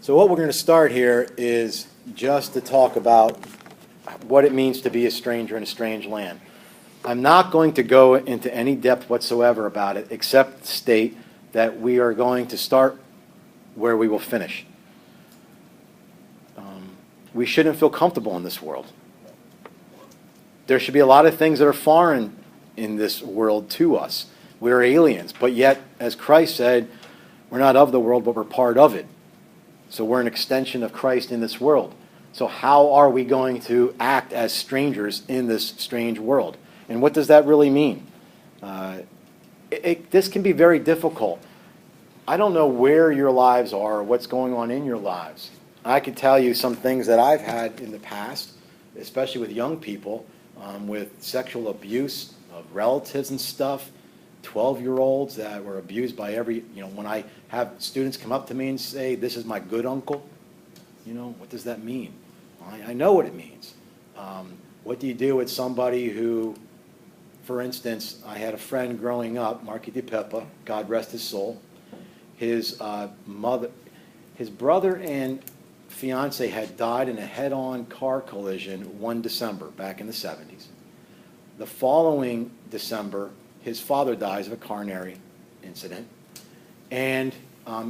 So what we're going to start here is just to talk about what it means to be a stranger in a strange land. I'm not going to go into any depth whatsoever about it, except state that we are going to start where we will finish. We shouldn't feel comfortable in this world. There should be a lot of things that are foreign in this world to us. We're aliens, but yet, as Christ said, we're not of the world, but we're part of it. So we're an extension of Christ in this world. So how are we going to act as strangers in this strange world? And what does that really mean? This can be very difficult. I don't know where your lives are or what's going on in your lives. I could tell you some things that I've had in the past, especially with young people, with sexual abuse of relatives and stuff, 12-year-olds that were abused by when I have students come up to me and say, "This is my good uncle," what does that mean? I know what it means. What do you do with somebody who, for instance, I had a friend growing up, Marky DePippa, God rest his soul. His brother and fiance had died in a head-on car collision one December back in the 70s. The following December, his father dies of a coronary incident, and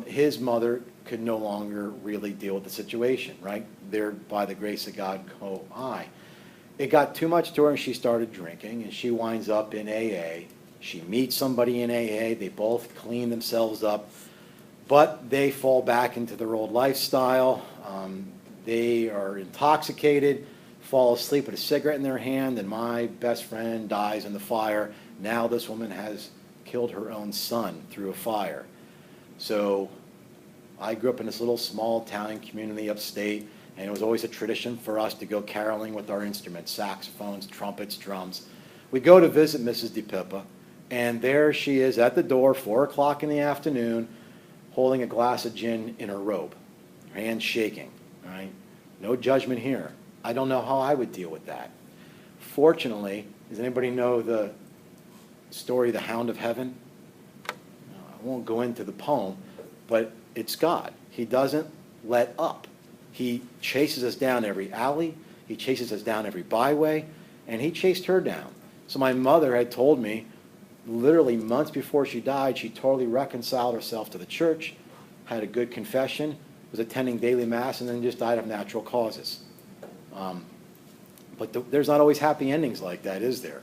his mother could no longer really deal with the situation, right? There, by the grace of God, go I. It got too much to her, and she started drinking, and she winds up in AA. She meets somebody in AA. They both clean themselves up, but they fall back into their old lifestyle. They are intoxicated, fall asleep with a cigarette in their hand, and my best friend dies in the fire. Now this woman has killed her own son through a fire. So I grew up in this little small Italian community upstate, and it was always a tradition for us to go caroling with our instruments, saxophones, trumpets, drums. We go to visit Mrs. DePippa, and there she is at the door, 4 o'clock in the afternoon, holding a glass of gin in her robe, her hands shaking, right? No judgment here. I don't know how I would deal with that. Fortunately, does anybody know the story, The Hound of Heaven? I won't go into the poem, but it's God. He doesn't let up. He chases us down every alley. He chases us down every byway, and he chased her down. So my mother had told me, literally months before she died, she totally reconciled herself to the church, had a good confession, was attending daily mass, and then just died of natural causes. But there's not always happy endings like that, is there?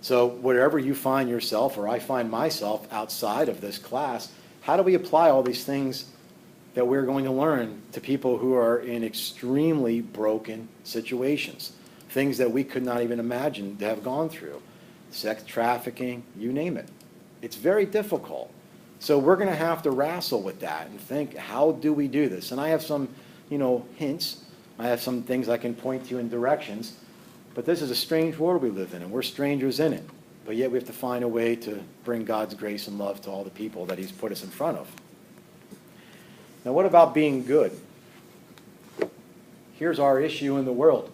So wherever you find yourself, or I find myself outside of this class, how do we apply all these things that we're going to learn to people who are in extremely broken situations? Things that we could not even imagine to have gone through. Sex trafficking, you name it. It's very difficult. So we're going to have to wrestle with that and think, how do we do this? And I have some, hints. I have some things I can point to in directions. But this is a strange world we live in, and we're strangers in it. But yet we have to find a way to bring God's grace and love to all the people that he's put us in front of. Now, what about being good? Here's our issue in the world.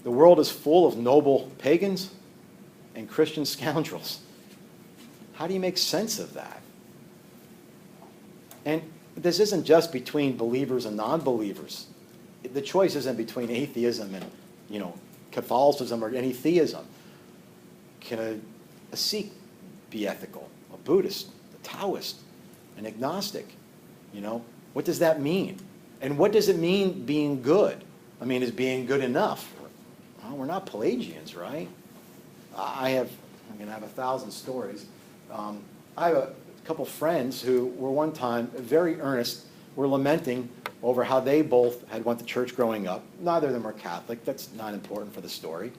The world is full of noble pagans and Christian scoundrels. How do you make sense of that? And this isn't just between believers and non-believers. The choice isn't between atheism and, Catholicism or any theism. Can a Sikh be ethical? A Buddhist? A Taoist? An agnostic? What does that mean? And what does it mean being good? I mean, is being good enough? Well, we're not Pelagians, right? I'm going to have 1,000 stories. I have a couple friends who were one time very earnest, were lamenting over how they both had went to church growing up. Neither of them are Catholic. That's not important for the story.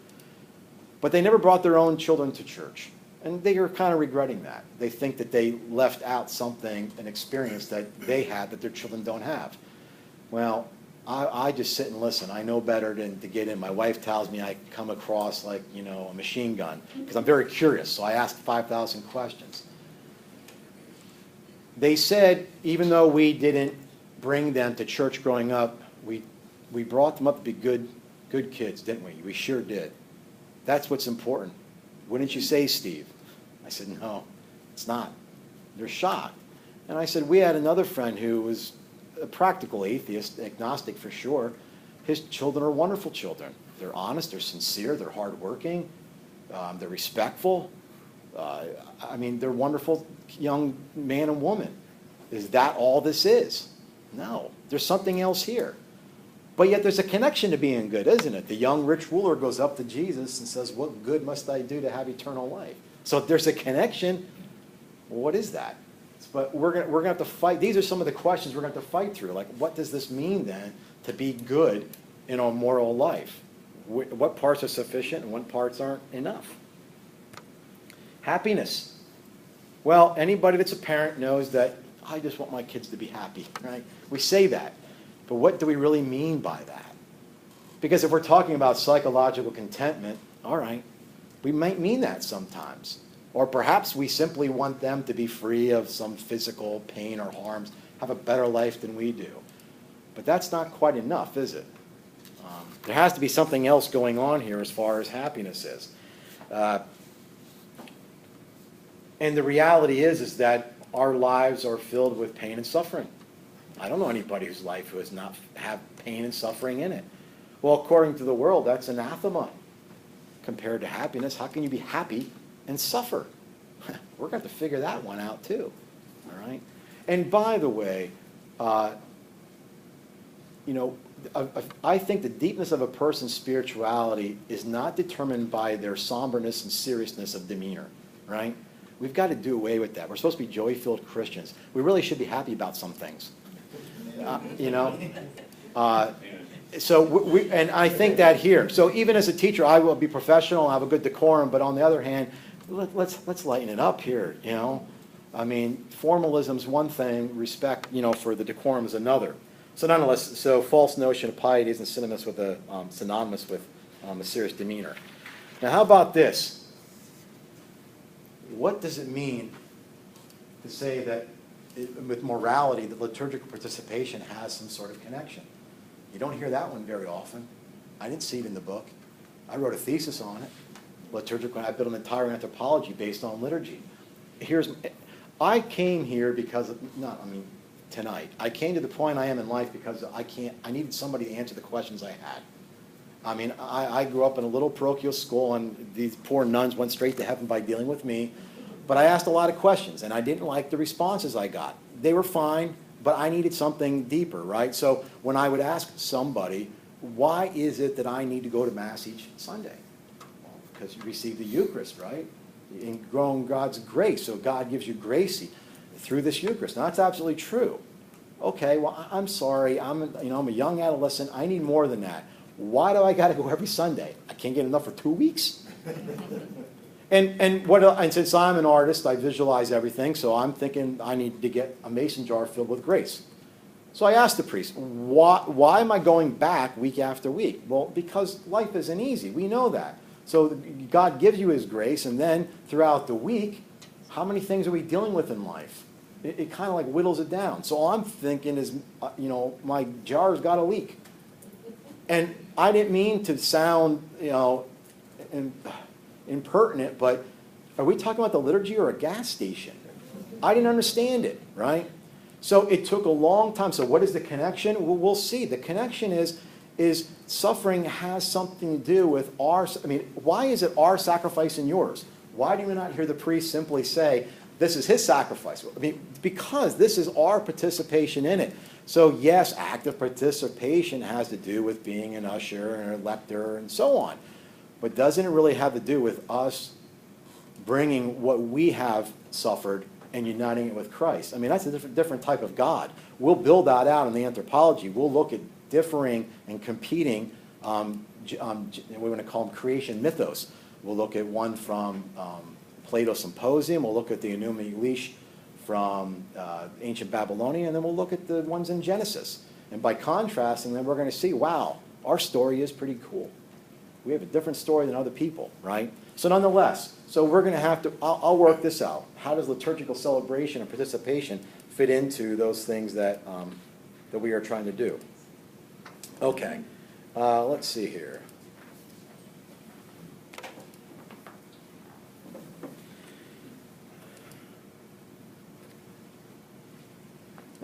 But they never brought their own children to church. And they are kind of regretting that. They think that they left out something, an experience that they had that their children don't have. Well, I just sit and listen. I know better than to get in. My wife tells me I come across like, a machine gun because I'm very curious, so I ask 5,000 questions. They said, even though we didn't bring them to church growing up, we brought them up to be good kids, didn't we? We sure did. That's what's important. Wouldn't you say, Steve? I said, no, it's not. They're shocked. And I said, we had another friend who was a practical atheist, agnostic for sure. His children are wonderful children. They're honest, they're sincere, they're hardworking, they're respectful. I mean, they're wonderful young man and woman. Is that all this is? No, there's something else here. But yet there's a connection to being good, isn't it? The young rich ruler goes up to Jesus and says, what good must I do to have eternal life? So if there's a connection, well, what is that? But we're gonna have to fight. These are some of the questions we're going to have to fight through. Like, what does this mean then to be good in our moral life? What parts are sufficient and what parts aren't enough? Happiness. Well, anybody that's a parent knows that I just want my kids to be happy, right? We say that. But what do we really mean by that? Because if we're talking about psychological contentment, all right, we might mean that sometimes. Or perhaps we simply want them to be free of some physical pain or harms, have a better life than we do. But that's not quite enough, is it? There has to be something else going on here as far as happiness is. And the reality is that our lives are filled with pain and suffering. I don't know anybody whose life who does not have pain and suffering in it. Well, according to the world, that's anathema compared to happiness. How can you be happy and suffer? We're going to have to figure that one out too. All right. And by the way, I think the deepness of a person's spirituality is not determined by their somberness and seriousness of demeanor. Right. We've got to do away with that. We're supposed to be joy-filled Christians. We really should be happy about some things. So and I think that here. So even as a teacher, I will be professional, have a good decorum, but on the other hand, let's lighten it up here. I mean, formalism's one thing, respect, for the decorum is another. So nonetheless, so false notion of piety isn't synonymous with a serious demeanor. Now, how about this? What does it mean to say that with morality, that liturgical participation has some sort of connection? You don't hear that one very often. I didn't see it in the book. I wrote a thesis on it. Liturgical, I built an entire anthropology based on liturgy. I came here because tonight. I came to the point I am in life because I needed somebody to answer the questions I had. I mean, I grew up in a little parochial school, and these poor nuns went straight to heaven by dealing with me. But I asked a lot of questions, and I didn't like the responses I got. They were fine, but I needed something deeper, right? So when I would ask somebody, why is it that I need to go to Mass each Sunday? Well, because you receive the Eucharist, right? In growing God's grace, so God gives you grace through this Eucharist. Now, that's absolutely true. Okay, well, I'm sorry. I'm a young adolescent. I need more than that. Why do I got to go every Sunday? I can't get enough for 2 weeks? And since I'm an artist, I visualize everything, so I'm thinking I need to get a mason jar filled with grace. So I asked the priest, why am I going back week after week? Well, because life isn't easy. We know that. So God gives you his grace, and then throughout the week, how many things are we dealing with in life? It kind of like whittles it down. So all I'm thinking is, my jar's got a leak. And I didn't mean to sound, impertinent, but are we talking about the liturgy or a gas station? I didn't understand it, right? So it took a long time. So what is the connection? Well, we'll see. The connection is suffering has something to do with why is it our sacrifice and yours? Why do we not hear the priest simply say, this is his sacrifice? Because this is our participation in it. So yes, active participation has to do with being an usher and a lector and so on. But doesn't it really have to do with us bringing what we have suffered and uniting it with Christ? I mean, that's a different type of God. We'll build that out in the anthropology. We'll look at differing and competing, we want to call them creation mythos. We'll look at one from Plato's Symposium. We'll look at the Enuma Elish from ancient Babylonian, and then we'll look at the ones in Genesis. And by contrasting them, we're going to see, wow, our story is pretty cool. We have a different story than other people, right? So nonetheless, we're going to have to, I'll work this out. How does liturgical celebration and participation fit into those things that we are trying to do? Okay, let's see here.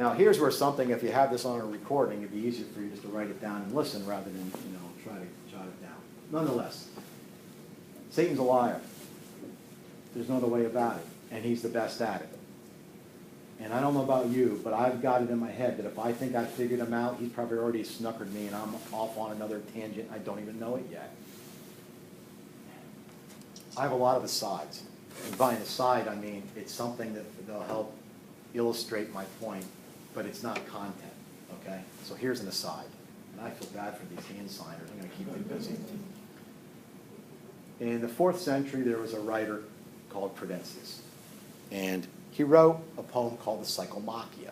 Now, here's where something, if you have this on a recording, it'd be easier for you just to write it down and listen rather than, try to jot it down. Nonetheless, Satan's a liar. There's no other way about it, and he's the best at it. And I don't know about you, but I've got it in my head that if I think I figured him out, he's probably already snookered me and I'm off on another tangent. I don't even know it yet. I have a lot of asides. And by an aside, I mean it's something that'll help illustrate my point, but it's not content, okay? So here's an aside. And I feel bad for these hand signers. I'm going to keep them busy. In the 4th century, there was a writer called Prudentius. And he wrote a poem called the Psychomachia,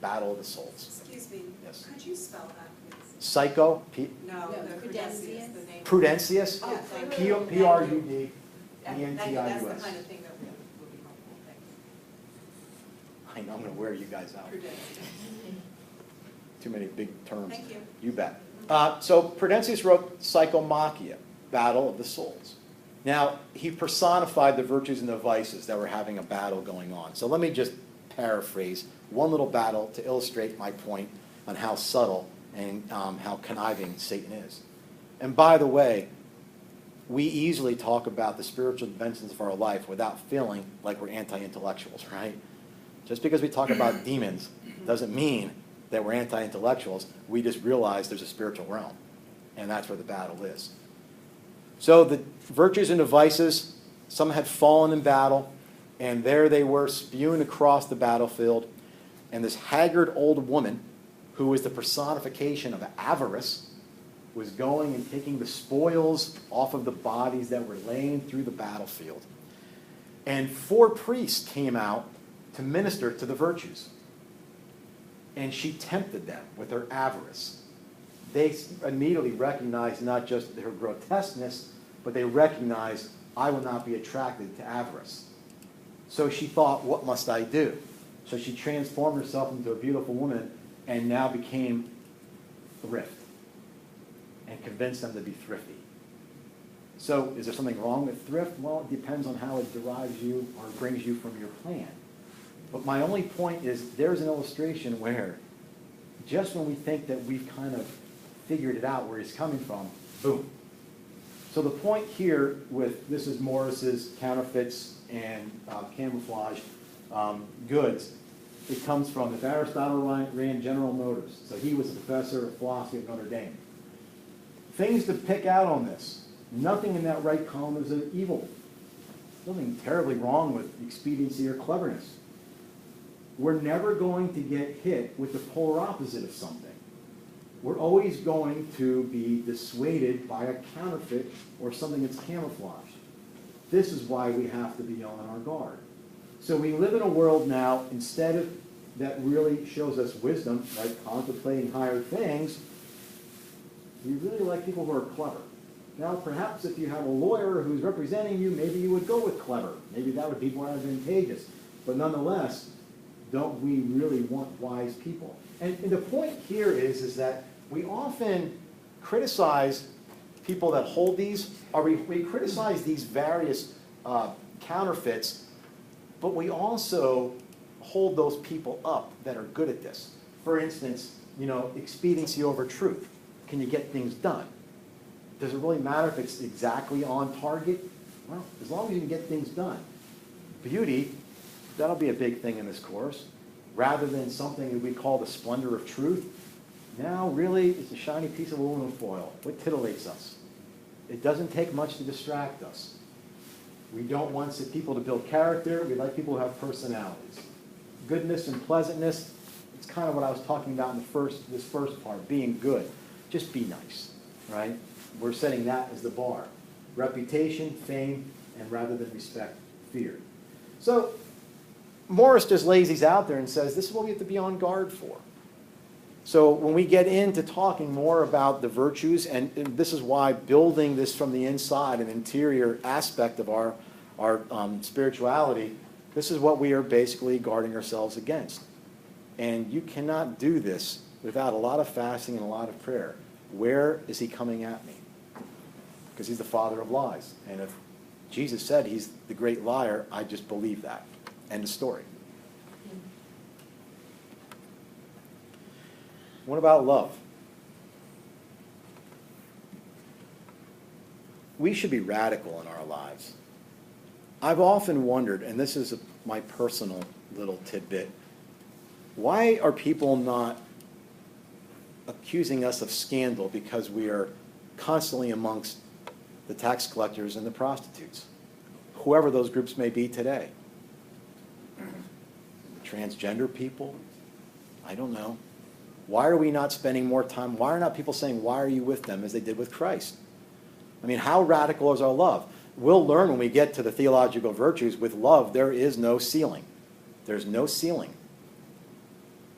Battle of the Souls. Excuse me. Yes. Could you spell that, please? Psycho, No, the Prudentius, the name. Prudentius, Oh, thank P-R-U-D-E-N-T-I-U-S. Thank you, that's the kind of thing that would be helpful, thanks. I know, I'm going to wear you guys out. Prudentius. Too many big terms. Thank you. You bet. So Prudentius wrote Psychomachia, Battle of the Souls. Now, he personified the virtues and the vices that were having a battle going on. So let me just paraphrase one little battle to illustrate my point on how subtle and how conniving Satan is. And by the way, we easily talk about the spiritual dimensions of our life without feeling like we're anti-intellectuals, right? Just because we talk about demons doesn't mean that we're anti-intellectuals. We just realize there's a spiritual realm, and that's where the battle is. So the virtues and the vices, some had fallen in battle, and there they were spewing across the battlefield. And this haggard old woman, who was the personification of avarice, was going and taking the spoils off of the bodies that were laying through the battlefield. And 4 priests came out to minister to the virtues. And she tempted them with her avarice. They immediately recognized not just her grotesqueness, but they recognized, I will not be attracted to avarice. So she thought, what must I do? So she transformed herself into a beautiful woman and now became thrift and convinced them to be thrifty. So is there something wrong with thrift? Well, it depends on how it derives you or brings you from your plan. But my only point is there's an illustration where just when we think that we've kind of figured it out where he's coming from, boom. So the point here with, this is Morris's counterfeits and camouflage goods. It comes from, if Aristotle ran General Motors, so he was a professor of philosophy at Notre Dame. Things to pick out on this. Nothing in that right column is an evil. Nothing terribly wrong with expediency or cleverness. We're never going to get hit with the polar opposite of something. We're always going to be dissuaded by a counterfeit or something that's camouflaged. This is why we have to be on our guard. So we live in a world now, instead of that really shows us wisdom, like contemplating higher things, we really like people who are clever. Now, perhaps if you have a lawyer who's representing you, maybe you would go with clever. Maybe that would be more advantageous. But nonetheless, don't we really want wise people? And the point here is that we often criticize people that hold these, or we criticize these various counterfeits, but we also hold those people up that are good at this. For instance, expediency over truth. Can you get things done? Does it really matter if it's exactly on target? Well, as long as you can get things done. Beauty, that'll be a big thing in this course. Rather than something that we call the splendor of truth, now really it's a shiny piece of aluminum foil. What titillates us? It doesn't take much to distract us. We don't want people to build character. We like people who have personalities. Goodness and pleasantness, it's kind of what I was talking about in this first part, being good. Just be nice, right? We're setting that as the bar. Reputation, fame, and rather than respect, fear. So Morris just lays these out there and says, this is what we have to be on guard for. So when we get into talking more about the virtues, and this is why building this from the inside, an interior aspect of our spirituality, this is what we are basically guarding ourselves against. And you cannot do this without a lot of fasting and a lot of prayer. Where is he coming at me? Because he's the father of lies. And if Jesus said he's the great liar, I just believe that. End of story. What about love? We should be radical in our lives. I've often wondered, and this is my personal little tidbit, why are people not accusing us of scandal because we are constantly amongst the tax collectors and the prostitutes, whoever those groups may be today? Transgender people? I don't know. Why are we not spending more time? Why are not people saying, why are you with them, as they did with Christ? I mean, how radical is our love? We'll learn when we get to the theological virtues. With love, there is no ceiling. There's no ceiling.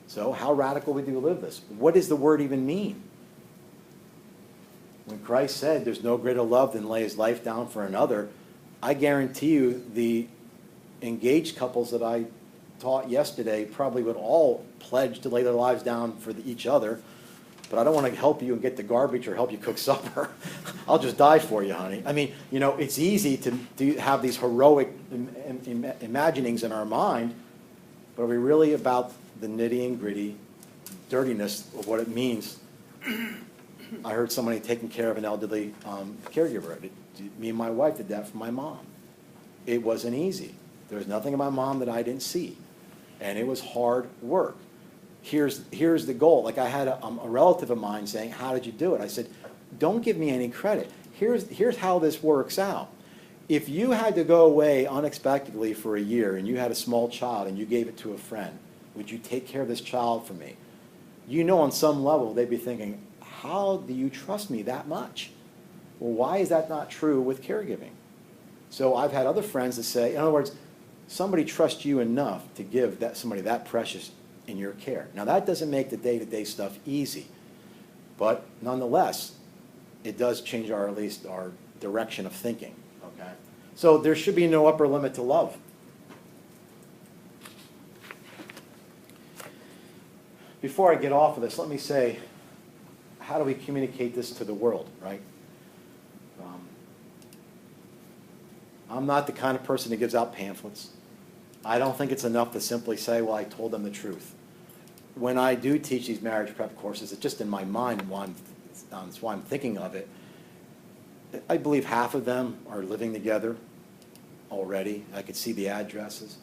So how radical would you live this? What does the word even mean? When Christ said there's no greater love than lay his life down for another, I guarantee you the engaged couples that I taught yesterday probably would all pledge to lay their lives down for each other. But I don't want to help you and get the garbage or help you cook supper. I'll just die for you, honey. I mean, you know, it's easy to have these heroic imaginings in our mind, but are we really about the nitty and gritty dirtiness of what it means? I heard somebody taking care of an elderly caregiver. Me and my wife did that for my mom. It wasn't easy. There was nothing in my mom that I didn't see, and it was hard work. Here's the goal. Like I had a relative of mine saying, how did you do it? I said, don't give me any credit. Here's how this works out. If you had to go away unexpectedly for a year and you had a small child and you gave it to a friend, would you take care of this child for me? You know, on some level, they'd be thinking, how do you trust me that much? Well, why is that not true with caregiving? So I've had other friends that say, in other words, somebody trusts you enough to give somebody that precious in your care. Now, that doesn't make the day-to-day stuff easy, but nonetheless, it does change at least our direction of thinking, okay? So there should be no upper limit to love. Before I get off of this, let me say, how do we communicate this to the world, right? I'm not the kind of person that gives out pamphlets. I don't think it's enough to simply say, well, I told them the truth. When I do teach these marriage prep courses, it's just in my mind, and that's why I'm thinking of it. I believe half of them are living together already. I could see the addresses.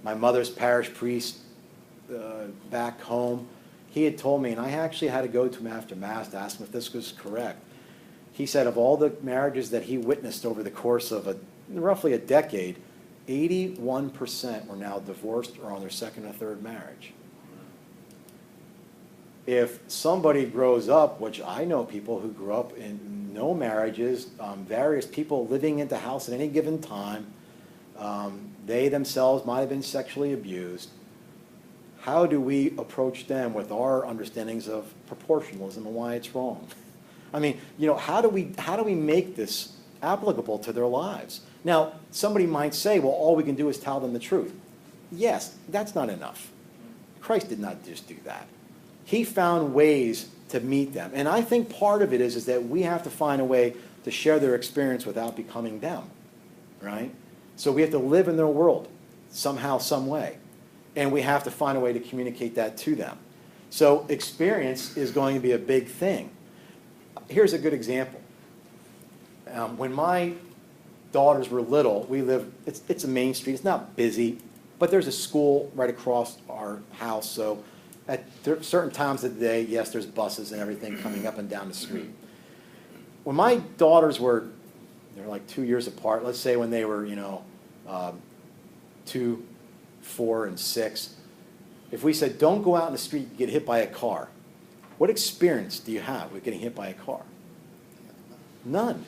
My mother's parish priest back home, he had told me, and I actually had to go to him after Mass to ask him if this was correct. He said of all the marriages that he witnessed over the course of roughly a decade, 81% were now divorced or on their second or third marriage. If somebody grows up, which I know people who grew up in no marriages, various people living in the house at any given time, they themselves might have been sexually abused. How do we approach them with our understandings of proportionalism and why it's wrong? I mean, you know, how do we make this applicable to their lives? Now, somebody might say, well, all we can do is tell them the truth. Yes, that's not enough. Christ did not just do that. He found ways to meet them. And I think part of it is that we have to find a way to share their experience without becoming them, right? So we have to live in their world somehow, some way. And we have to find a way to communicate that to them. So experience is going to be a big thing. Here's a good example. When my daughters were little, we live, it's a main street, it's not busy, but there's a school right across our house, so at certain times of the day, yes, there's buses and everything coming up and down the street. When my daughters were, they're like 2 years apart, let's say when they were, 2, 4, and 6, if we said, don't go out in the street and get hit by a car, what experience do you have with getting hit by a car? None.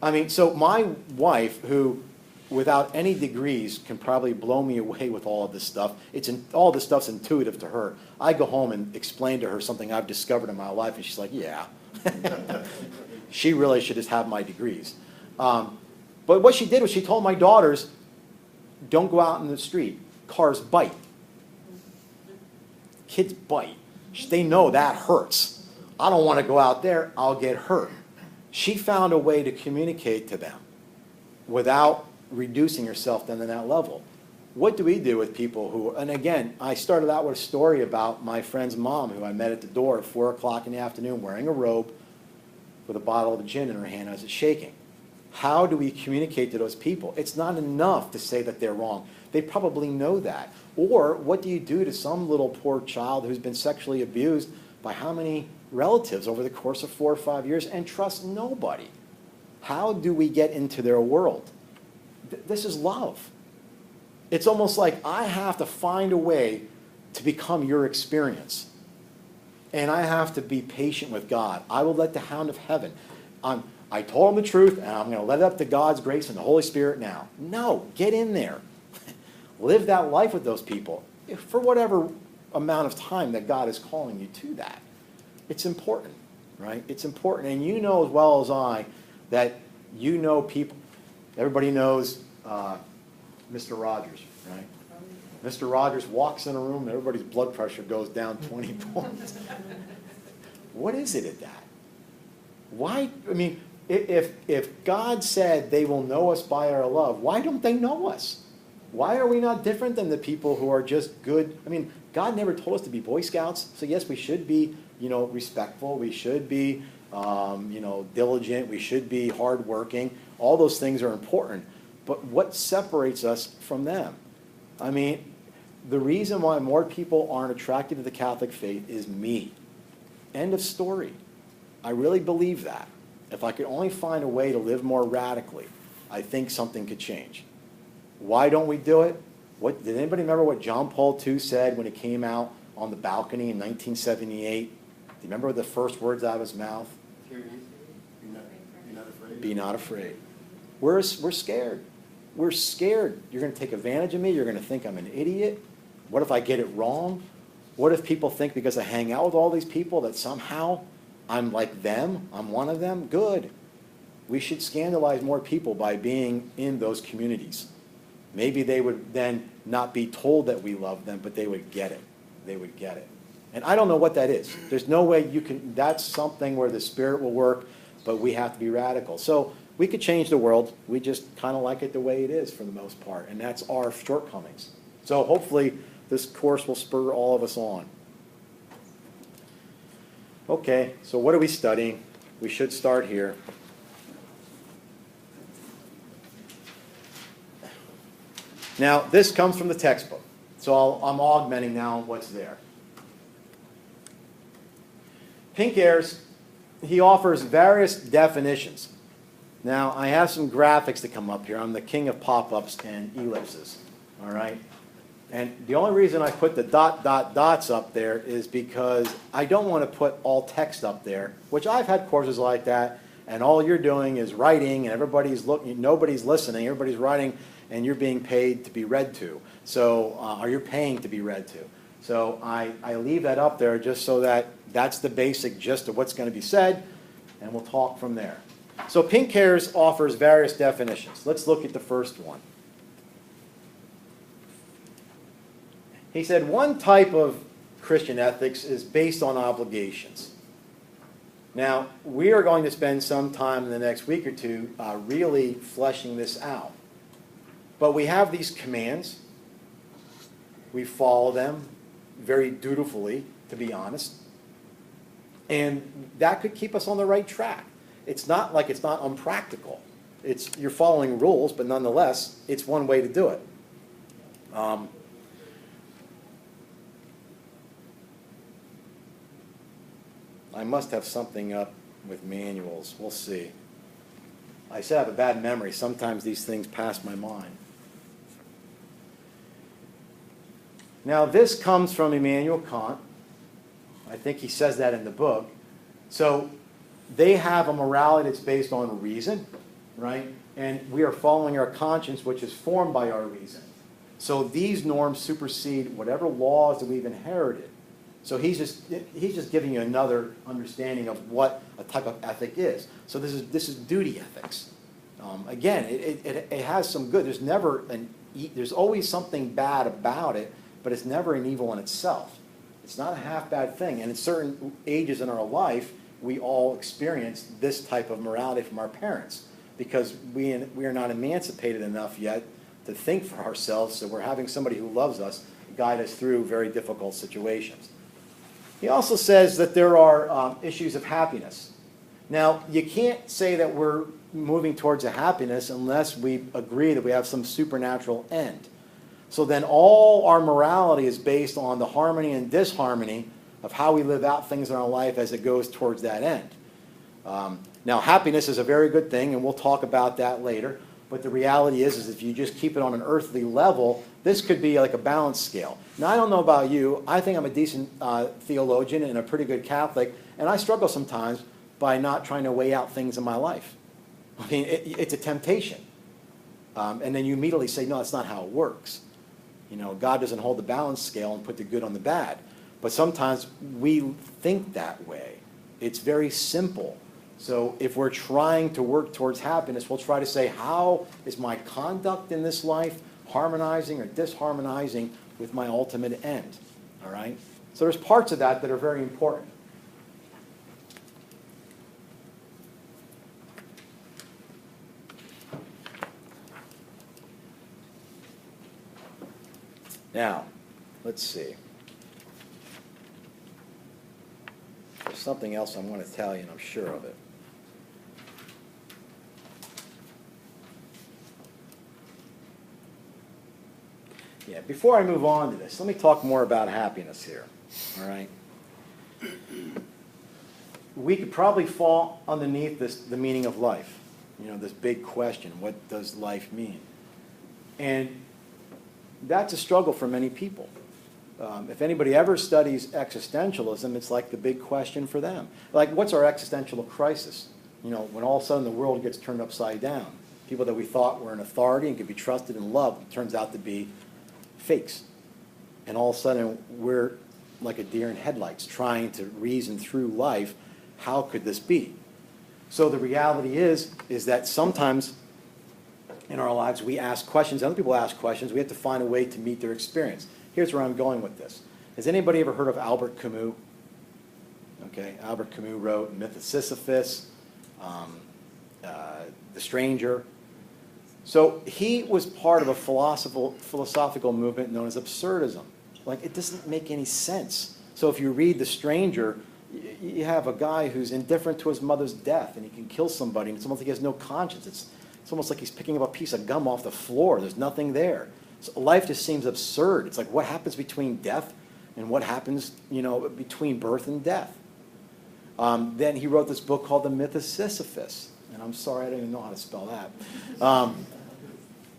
I mean, so my wife, who without any degrees can probably blow me away with all of this stuff, all this stuff's intuitive to her. I go home and explain to her something I've discovered in my life, and she's like, yeah. She really should just have my degrees. But what she did was she told my daughters, don't go out in the street. Cars bite. Kids bite. They know that hurts. I don't want to go out there. I'll get hurt. She found a way to communicate to them without reducing herself then to that level. what do we do with people who, and again, I started out with a story about my friend's mom who I met at the door at 4 o'clock in the afternoon wearing a robe with a bottle of gin in her hand as it's shaking. How do we communicate to those people? It's not enough to say that they're wrong. They probably know that. Or what do you do to some little poor child who's been sexually abused by how many relatives over the course of 4 or 5 years and trust nobody? How do we get into their world? This is love. It's almost like I have to find a way to become your experience. And I have to be patient with God. I will let the hound of heaven. I told him the truth, and I'm going to let it up to God's grace and the Holy Spirit now. No, get in there. Live that life with those people for whatever amount of time that God is calling you to that. It's important, right? It's important. And you know as well as I that you know people. Everybody knows Mr. Rogers, right? Mr. Rogers walks in a room and everybody's blood pressure goes down 20 points. What is it at that? Why? I mean, if God said they will know us by our love, why don't they know us? Why are we not different than the people who are just good? I mean, God never told us to be Boy Scouts. So yes, we should be, respectful. We should be, diligent. We should be hardworking. All those things are important. But what separates us from them? I mean, the reason why more people aren't attracted to the Catholic faith is me. End of story. I really believe that. If I could only find a way to live more radically, I think something could change. Why don't we do it? Did anybody remember what John Paul II said when he came out on the balcony in 1978? Do you remember the first words out of his mouth? Be not afraid. Be not afraid. We're scared. We're scared. You're going to take advantage of me. You're going to think I'm an idiot. What if I get it wrong? What if people think because I hang out with all these people that somehow I'm like them? I'm one of them? Good. We should scandalize more people by being in those communities. Maybe they would then not be told that we love them, but they would get it. They would get it. And I don't know what that is. There's no way you can, that's something where the Spirit will work, but we have to be radical. So we could change the world. We just kind of like it the way it is for the most part, and that's our shortcomings. So hopefully this course will spur all of us on. Okay, so what are we studying? We should start here. Now, this comes from the textbook, so I'm augmenting now what's there. Pincare's, he offers various definitions. Now, I have some graphics that come up here. I'm the king of pop-ups and ellipses, all right? And the only reason I put the dots up there is because I don't want to put all text up there, which I've had courses like that, and all you're doing is writing, and everybody's looking, nobody's listening, everybody's writing, and you're being paid to be read to. So, or you're paying to be read to. So I leave that up there just so that that's the basic gist of what's going to be said, and we'll talk from there. So Pincare's offers various definitions. Let's look at the first one. He said one type of Christian ethics is based on obligations. Now, we are going to spend some time in the next week or two really fleshing this out. But we have these commands. We follow them very dutifully, to be honest. And that could keep us on the right track. It's not like it's not unpractical. You're following rules, but nonetheless, it's one way to do it. I must have something up with manuals. We'll see. I said I have a bad memory. Sometimes these things pass my mind. Now, this comes from Immanuel Kant. I think he says that in the book. So they have a morality that's based on reason, right? And we are following our conscience, which is formed by our reason. So these norms supersede whatever laws that we've inherited. So he's just giving you another understanding of what a type of ethic is. So this is duty ethics. Again, it has some good. There's always something bad about it, but it's never an evil in itself. It's not a half bad thing. And in certain ages in our life, we all experience this type of morality from our parents because we are not emancipated enough yet to think for ourselves, so we're having somebody who loves us guide us through very difficult situations. He also says that there are issues of happiness. Now, you can't say that we're moving towards a happiness unless we agree that we have some supernatural end. So then all our morality is based on the harmony and disharmony of how we live out things in our life as it goes towards that end. Now, happiness is a very good thing, and we'll talk about that later. But the reality is if you just keep it on an earthly level, this could be like a balance scale. Now, I don't know about you. I think I'm a decent theologian and a pretty good Catholic, and I struggle sometimes by not trying to weigh out things in my life. I mean, it's a temptation. And then you immediately say, no, that's not how it works. You know, God doesn't hold the balance scale and put the good on the bad. But sometimes we think that way. It's very simple. So if we're trying to work towards happiness, we'll try to say, how is my conduct in this life harmonizing or disharmonizing with my ultimate end? All right? So there's parts of that that are very important. Now, let's see. There's something else I'm going to tell you, and I'm sure of it. Yeah, before I move on to this, let me talk more about happiness here. All right? We could probably fall underneath the meaning of life. You know, this big question, what does life mean? And that's a struggle for many people. If anybody ever studies existentialism, it's like the big question for them. Like, what's our existential crisis? You know, when all of a sudden the world gets turned upside down. People that we thought were an authority and could be trusted and loved turns out to be fakes. And all of a sudden we're like a deer in headlights trying to reason through life. How could this be? So the reality is that sometimes in our lives we ask questions, other people ask questions, we have to find a way to meet their experience. Here's where I'm going with this. Has anybody ever heard of Albert Camus? Okay, Albert Camus wrote Myth of Sisyphus, The Stranger. So he was part of a philosophical movement known as absurdism. Like, it doesn't make any sense. So if you read The Stranger, you have a guy who's indifferent to his mother's death, and he can kill somebody, and it's almost like he has no conscience. It's almost like he's picking up a piece of gum off the floor. There's nothing there. So life just seems absurd. It's like, what happens between death and what happens, you know, between birth and death? Then he wrote this book called The Myth of Sisyphus. And I'm sorry, I don't even know how to spell that.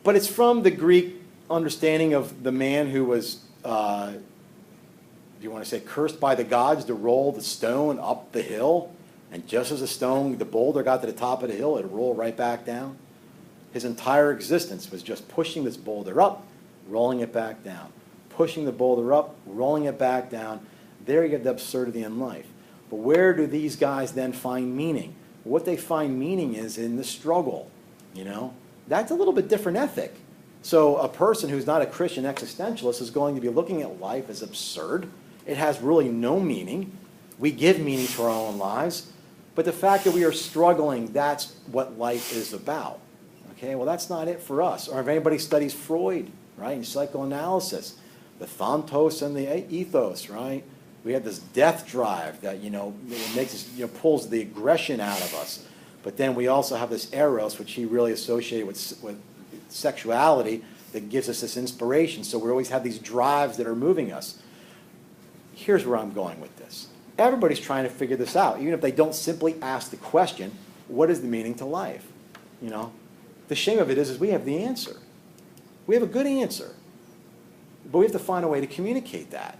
But it's from the Greek understanding of the man who was, do you want to say, cursed by the gods to roll the stone up the hill. And just as the boulder got to the top of the hill, it rolled right back down. His entire existence was just pushing this boulder up, rolling it back down. Pushing the boulder up, rolling it back down. There you get the absurdity in life. But where do these guys then find meaning? What they find meaning is in the struggle, you know? That's a little bit different ethic. So a person who's not a Christian existentialist is going to be looking at life as absurd. It has really no meaning. We give meaning to our own lives. But the fact that we are struggling, that's what life is about. Okay, well, that's not it for us. Or if anybody studies Freud, right, in psychoanalysis, the thanatos and the ethos, right? We have this death drive that, you know, makes us, you know, pulls the aggression out of us. But then we also have this eros, which he really associated with sexuality, that gives us this inspiration. So we always have these drives that are moving us. Here's where I'm going with this. Everybody's trying to figure this out, even if they don't simply ask the question, what is the meaning to life? You know, the shame of it is we have the answer. We have a good answer. But we have to find a way to communicate that.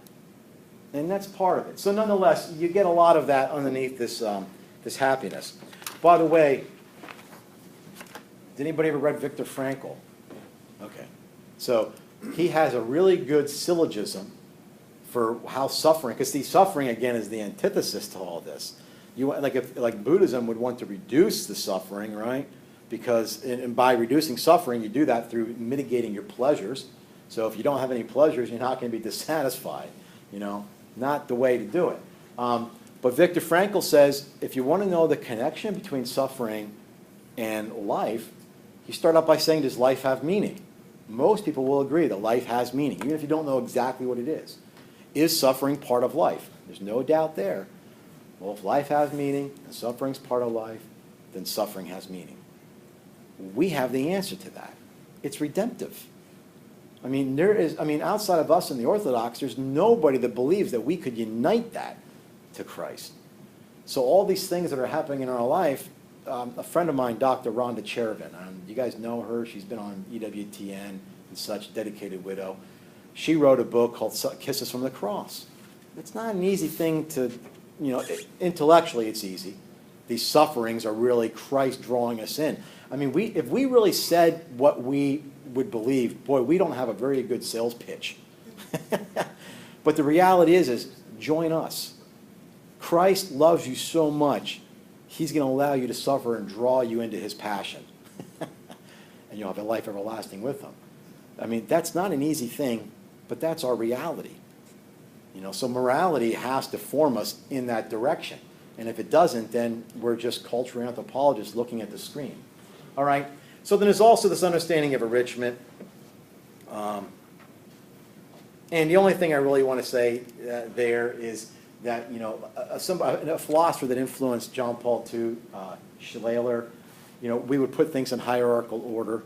And that's part of it. So nonetheless, you get a lot of that underneath this, this happiness. By the way, did anybody ever read Viktor Frankl? Okay. So he has a really good syllogism for how suffering, because the suffering, again, is the antithesis to all this. Like Buddhism would want to reduce the suffering, right? Because and by reducing suffering, you do that through mitigating your pleasures. So if you don't have any pleasures, you're not going to be dissatisfied. You know, not the way to do it. But Viktor Frankl says, if you want to know the connection between suffering and life, you start out by saying, does life have meaning? most people will agree that life has meaning, even if you don't know exactly what it is. Is suffering part of life? There's no doubt there. Well, if life has meaning and suffering's part of life, then suffering has meaning. We have the answer to that. It's redemptive. Outside of us and the Orthodox, there's nobody that believes that we could unite that to Christ. So all these things that are happening in our life, a friend of mine, Dr. Rhonda Chervin, you guys know her, she's been on EWTN and such, dedicated widow. She wrote a book called Kisses from the Cross. It's not an easy thing to, intellectually it's easy. These sufferings are really Christ drawing us in. If we really said what we would believe, boy, we don't have a very good sales pitch. But the reality is join us. Christ loves you so much, he's going to allow you to suffer and draw you into his passion. And you'll have a life everlasting with him. That's not an easy thing, but that's our reality. So morality has to form us in that direction. And if it doesn't, then we're just cultural anthropologists looking at the screen. All right? So then there's also this understanding of enrichment. And the only thing I really want to say there is that, a philosopher that influenced John Paul II, Schleier, we would put things in hierarchical order.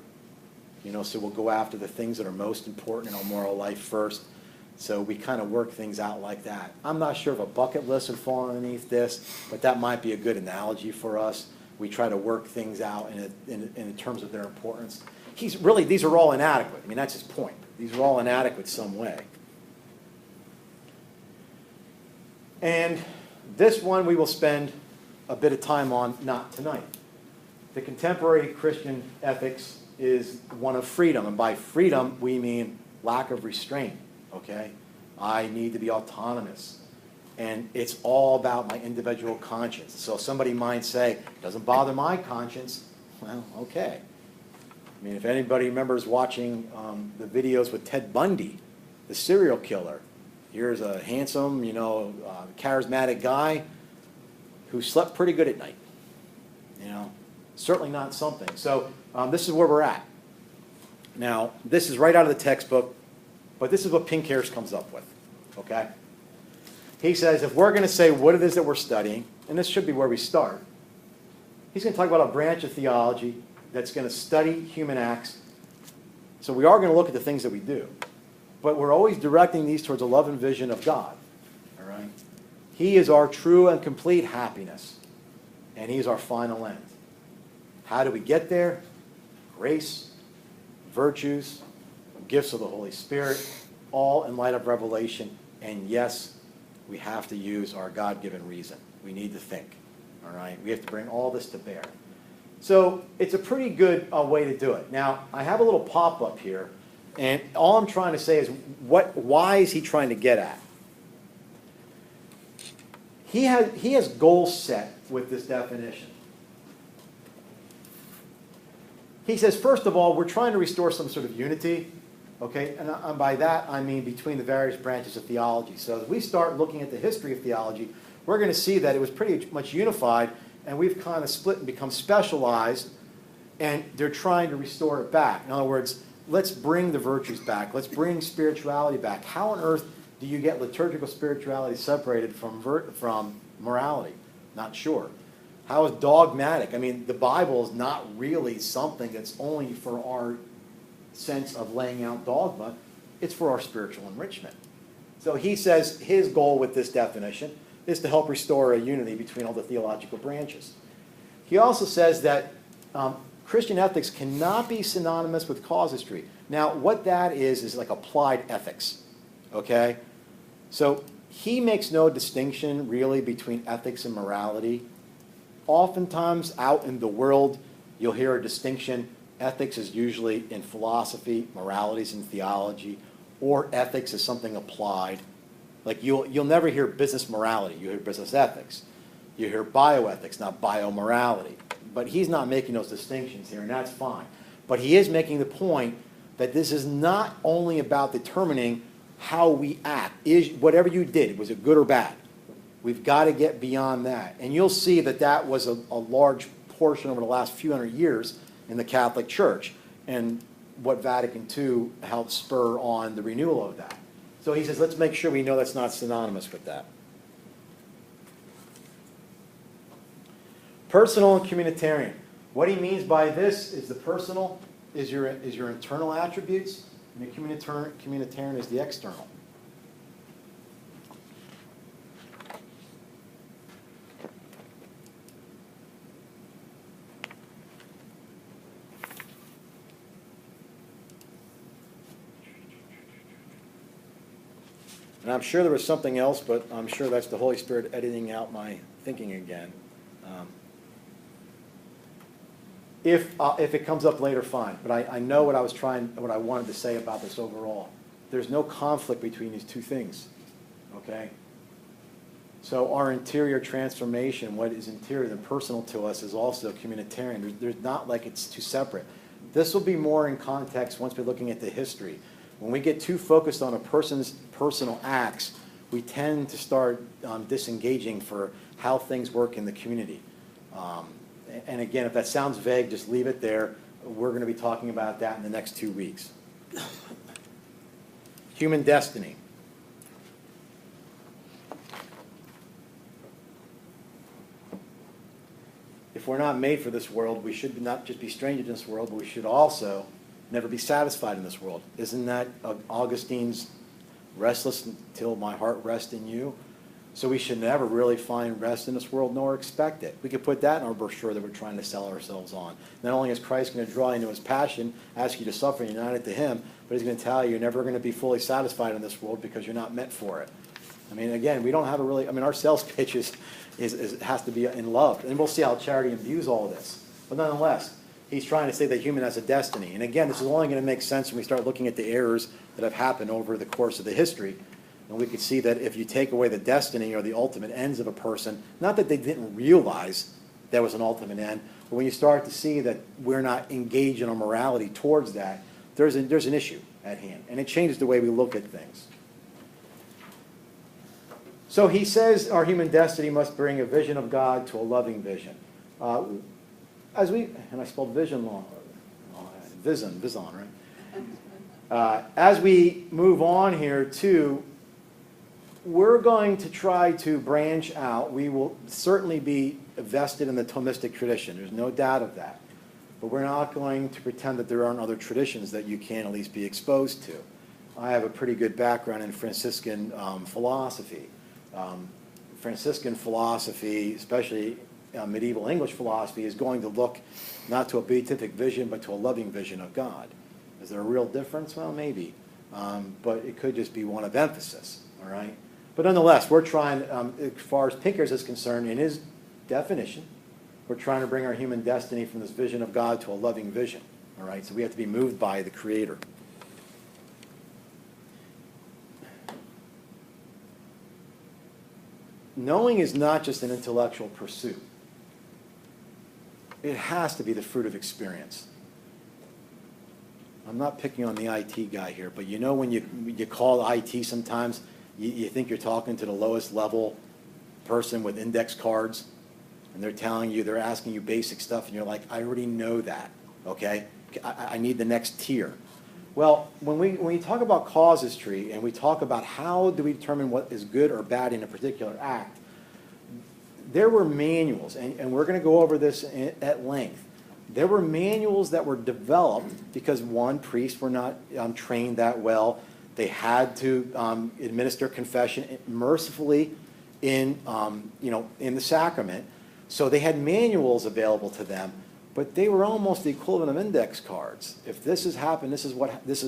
So we'll go after the things that are most important in our moral life first. So we kind of work things out like that. I'm not sure if a bucket list would fall underneath this, but that might be a good analogy for us. We try to work things out in terms of their importance. These are all inadequate. That's his point. These are all inadequate some way. And this one we will spend a bit of time on, not tonight. The contemporary Christian ethics is one of freedom. And by freedom, we mean lack of restraint. Okay? I need to be autonomous. And it's all about my individual conscience. So somebody might say, it doesn't bother my conscience. Well, okay. If anybody remembers watching the videos with Ted Bundy, the serial killer, here's a handsome, charismatic guy who slept pretty good at night. Certainly not something. So this is where we're at. Now, this is right out of the textbook, but this is what Pinkhurst comes up with. Okay? He says if we're going to say what it is that we're studying, and this should be where we start, he's going to talk about a branch of theology that's going to study human acts. So we are going to look at the things that we do. But we're always directing these towards a love and vision of God. All right? He is our true and complete happiness. And he's our final end. How do we get there? Grace, virtues, gifts of the Holy Spirit, all in light of revelation. And yes, we have to use our God-given reason. We need to think. All right? We have to bring all this to bear. So it's a pretty good way to do it. Now, I have a little pop-up here. And all I'm trying to say is, why is he trying to get at? He has goals set with this definition. He says, first of all, we're trying to restore some sort of unity, okay? And by that, I mean between the various branches of theology. So as we start looking at the history of theology, we're going to see that it was pretty much unified, and we've kind of split and become specialized, and they're trying to restore it back. In other words, let's bring the virtues back. Let's bring spirituality back. How on earth do you get liturgical spirituality separated from morality? Not sure. How is dogmatic? The Bible is not really something that's only for our sense of laying out dogma. It's for our spiritual enrichment. So he says his goal with this definition is to help restore a unity between all the theological branches. He also says that Christian ethics cannot be synonymous with casuistry. Now, what that is like applied ethics, okay? So he makes no distinction really between ethics and morality. Oftentimes out in the world, you'll hear a distinction. Ethics is usually in philosophy, morality is in theology, or ethics is something applied. Like you'll never hear business morality. You hear business ethics. You hear bioethics, not biomorality. But he's not making those distinctions here, and that's fine. But he is making the point that this is not only about determining how we act. Is whatever you did, was it good or bad? We've got to get beyond that. And you'll see that that was a large portion over the last few hundred years in the Catholic Church. And what Vatican II helped spur on the renewal of that. So he says, let's make sure we know that's not synonymous with that. Personal and communitarian. What he means by this is the personal is your internal attributes, and the communitarian is the external. And I'm sure there was something else, but I'm sure that's the Holy Spirit editing out my thinking again. If it comes up later, fine. But I know what I wanted to say about this overall. There's no conflict between these two things, okay? So our interior transformation, what is interior and personal to us, is also communitarian. There's not like it's two separate. This will be more in context once we're looking at the history. When we get too focused on a person's personal acts, we tend to start disengaging for how things work in the community. And again, if that sounds vague, just leave it there. We're going to be talking about that in the next 2 weeks. Human destiny. If we're not made for this world, we should not just be strangers in this world, but we should also never be satisfied in this world. Isn't that Augustine's restless until my heart rests in you? So we should never really find rest in this world nor expect it. We could put that in our brochure that we're trying to sell ourselves on. Not only is Christ going to draw you into his passion, ask you to suffer and united to him, but he's going to tell you you're never going to be fully satisfied in this world because you're not meant for it. I mean, again, we don't have a really, I mean, our sales pitch has to be in love. And we'll see how charity imbues all this. But nonetheless, he's trying to say that human has a destiny. And again, this is only going to make sense when we start looking at the errors that have happened over the course of the history. And we could see that if you take away the destiny or the ultimate ends of a person, not that they didn't realize there was an ultimate end, but when you start to see that we're not engaged in our morality towards that, there's an issue at hand. And it changes the way we look at things. So he says our human destiny must bring a vision of God to a loving vision. And I spelled vision wrong. Vision, right? As we move on here too, we're going to try to branch out. We will certainly be vested in the Thomistic tradition. There's no doubt of that. But we're not going to pretend that there aren't other traditions that you can at least be exposed to. I have a pretty good background in Franciscan philosophy. Franciscan philosophy, especially medieval English philosophy, is going to look not to a beatific vision, but to a loving vision of God. Is there a real difference? Well, maybe. But it could just be one of emphasis, all right? But nonetheless, we're trying, as far as Pinkers is concerned, in his definition, we're trying to bring our human destiny from this vision of God to a loving vision, all right? So we have to be moved by the Creator. Knowing is not just an intellectual pursuit. It has to be the fruit of experience. I'm not picking on the IT guy here, but you know when you call IT sometimes, you think you're talking to the lowest level person with index cards, and they're asking you basic stuff, and you're like, I already know that, okay? I need the next tier. Well, when we talk about casuistry, and we talk about how do we determine what is good or bad in a particular act, there were manuals, and we're going to go over this at length. There were manuals that were developed because, one, priests were not trained that well. They had to administer confession mercifully in the sacrament. So they had manuals available to them, but they were almost the equivalent of index cards. If this has happened, this is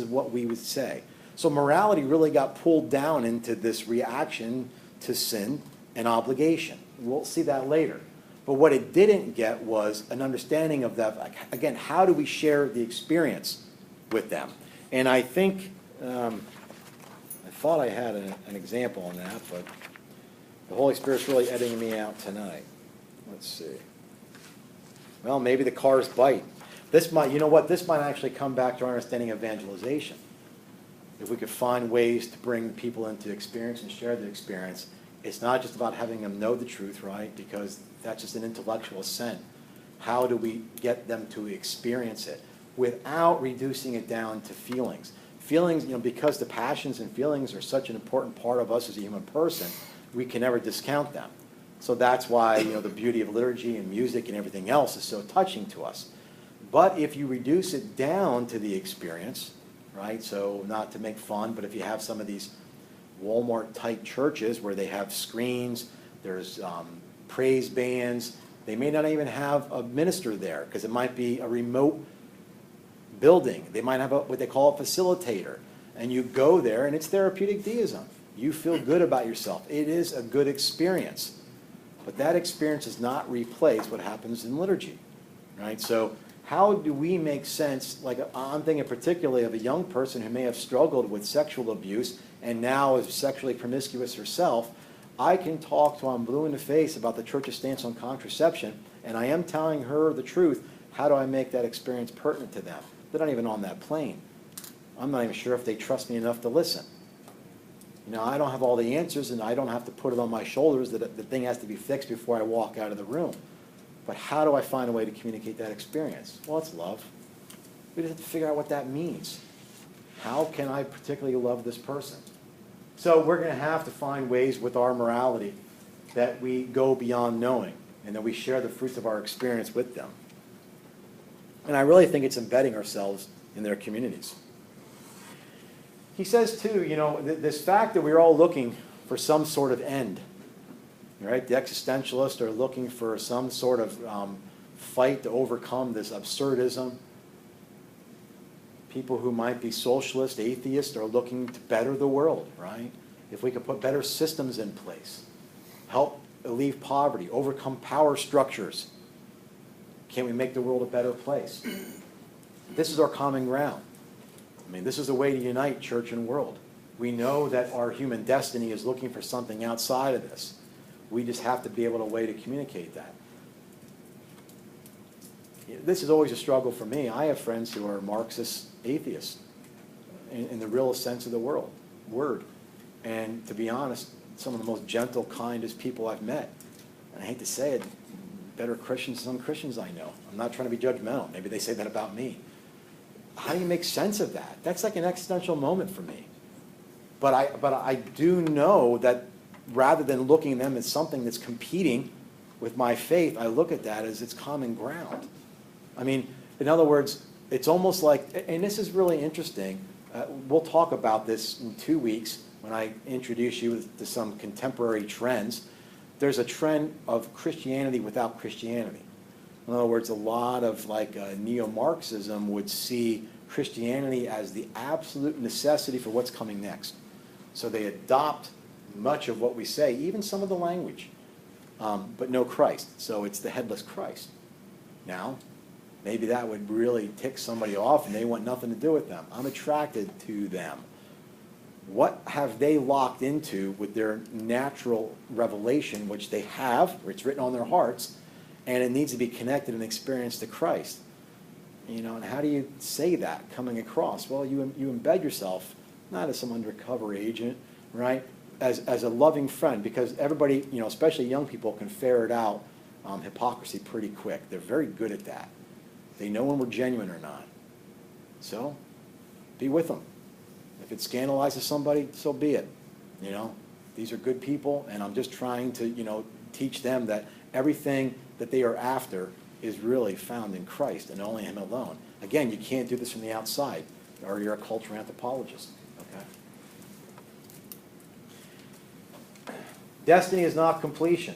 what we would say. So morality really got pulled down into this reaction to sin and obligation. We'll see that later. But what it didn't get was an understanding of that. Like, again, how do we share the experience with them? And I think, I thought I had an example on that, but the Holy Spirit's really editing me out tonight. Let's see. Well, maybe the cars bite. This might, you know what, this might actually come back to our understanding of evangelization. If we could find ways to bring people into experience and share the experience, it's not just about having them know the truth, right? Because that's just an intellectual assent. How do we get them to experience it? without reducing it down to feelings. Feelings, because the passions and feelings are such an important part of us as a human person, we can never discount them. So that's why, the beauty of liturgy and music and everything else is so touching to us. But if you reduce it down to the experience, right, so not to make fun, but if you have some of these Walmart-type churches where they have screens, there's praise bands, they may not even have a minister there because it might be a remote building. They might have what they call a facilitator. And you go there and it's therapeutic deism. You feel good about yourself. It is a good experience. But that experience does not replace what happens in liturgy, right? So how do we make sense, like I'm thinking particularly of a young person who may have struggled with sexual abuse and now is sexually promiscuous herself. I can talk to her, I'm blue in the face about the church's stance on contraception, and I am telling her the truth. How do I make that experience pertinent to them? They're not even on that plane. I'm not even sure if they trust me enough to listen. I don't have all the answers, and I don't have to put it on my shoulders that the thing has to be fixed before I walk out of the room. But how do I find a way to communicate that experience? Well, it's love. We just have to figure out what that means. How can I particularly love this person? So we're going to have to find ways with our morality that we go beyond knowing and that we share the fruits of our experience with them. And I really think it's embedding ourselves in their communities. He says, too, this fact that we're all looking for some sort of end, right? The existentialists are looking for some sort of fight to overcome this absurdism. People who might be socialist, atheists, are looking to better the world, right? If we could put better systems in place, help alleviate poverty, overcome power structures, can we make the world a better place? This is our common ground. This is a way to unite church and world. We know that our human destiny is looking for something outside of this. We just have to be able to way to communicate that. This is always a struggle for me. I have friends who are Marxist atheists in the real sense of the word. And to be honest, some of the most gentle, kindest people I've met. And I hate to say it, better Christians than some Christians I know. I'm not trying to be judgmental. Maybe they say that about me. How do you make sense of that? That's like an existential moment for me. But I do know that rather than looking at them as something that's competing with my faith, I look at that as its common ground. In other words, it's almost like, and this is really interesting, we'll talk about this in 2 weeks when I introduce you to some contemporary trends. There's a trend of Christianity without Christianity. In other words, a lot of neo-Marxism would see Christianity as the absolute necessity for what's coming next. So they adopt much of what we say, even some of the language, but no Christ. So it's the headless Christ. Now, maybe that would really tick somebody off and they want nothing to do with them. I'm attracted to them. What have they locked into with their natural revelation, which they have, or it's written on their hearts, and it needs to be connected and experienced to Christ? And how do you say that coming across? Well, you embed yourself, not as some undercover agent, right? As a loving friend, because everybody, especially young people, can ferret out hypocrisy pretty quick. They're very good at that. They know when we're genuine or not. So, be with them. If it scandalizes somebody, so be it. These are good people, and I'm just trying to, teach them that everything that they are after is really found in Christ and only Him alone. Again, you can't do this from the outside, or you're a cultural anthropologist. Okay. Destiny is not completion.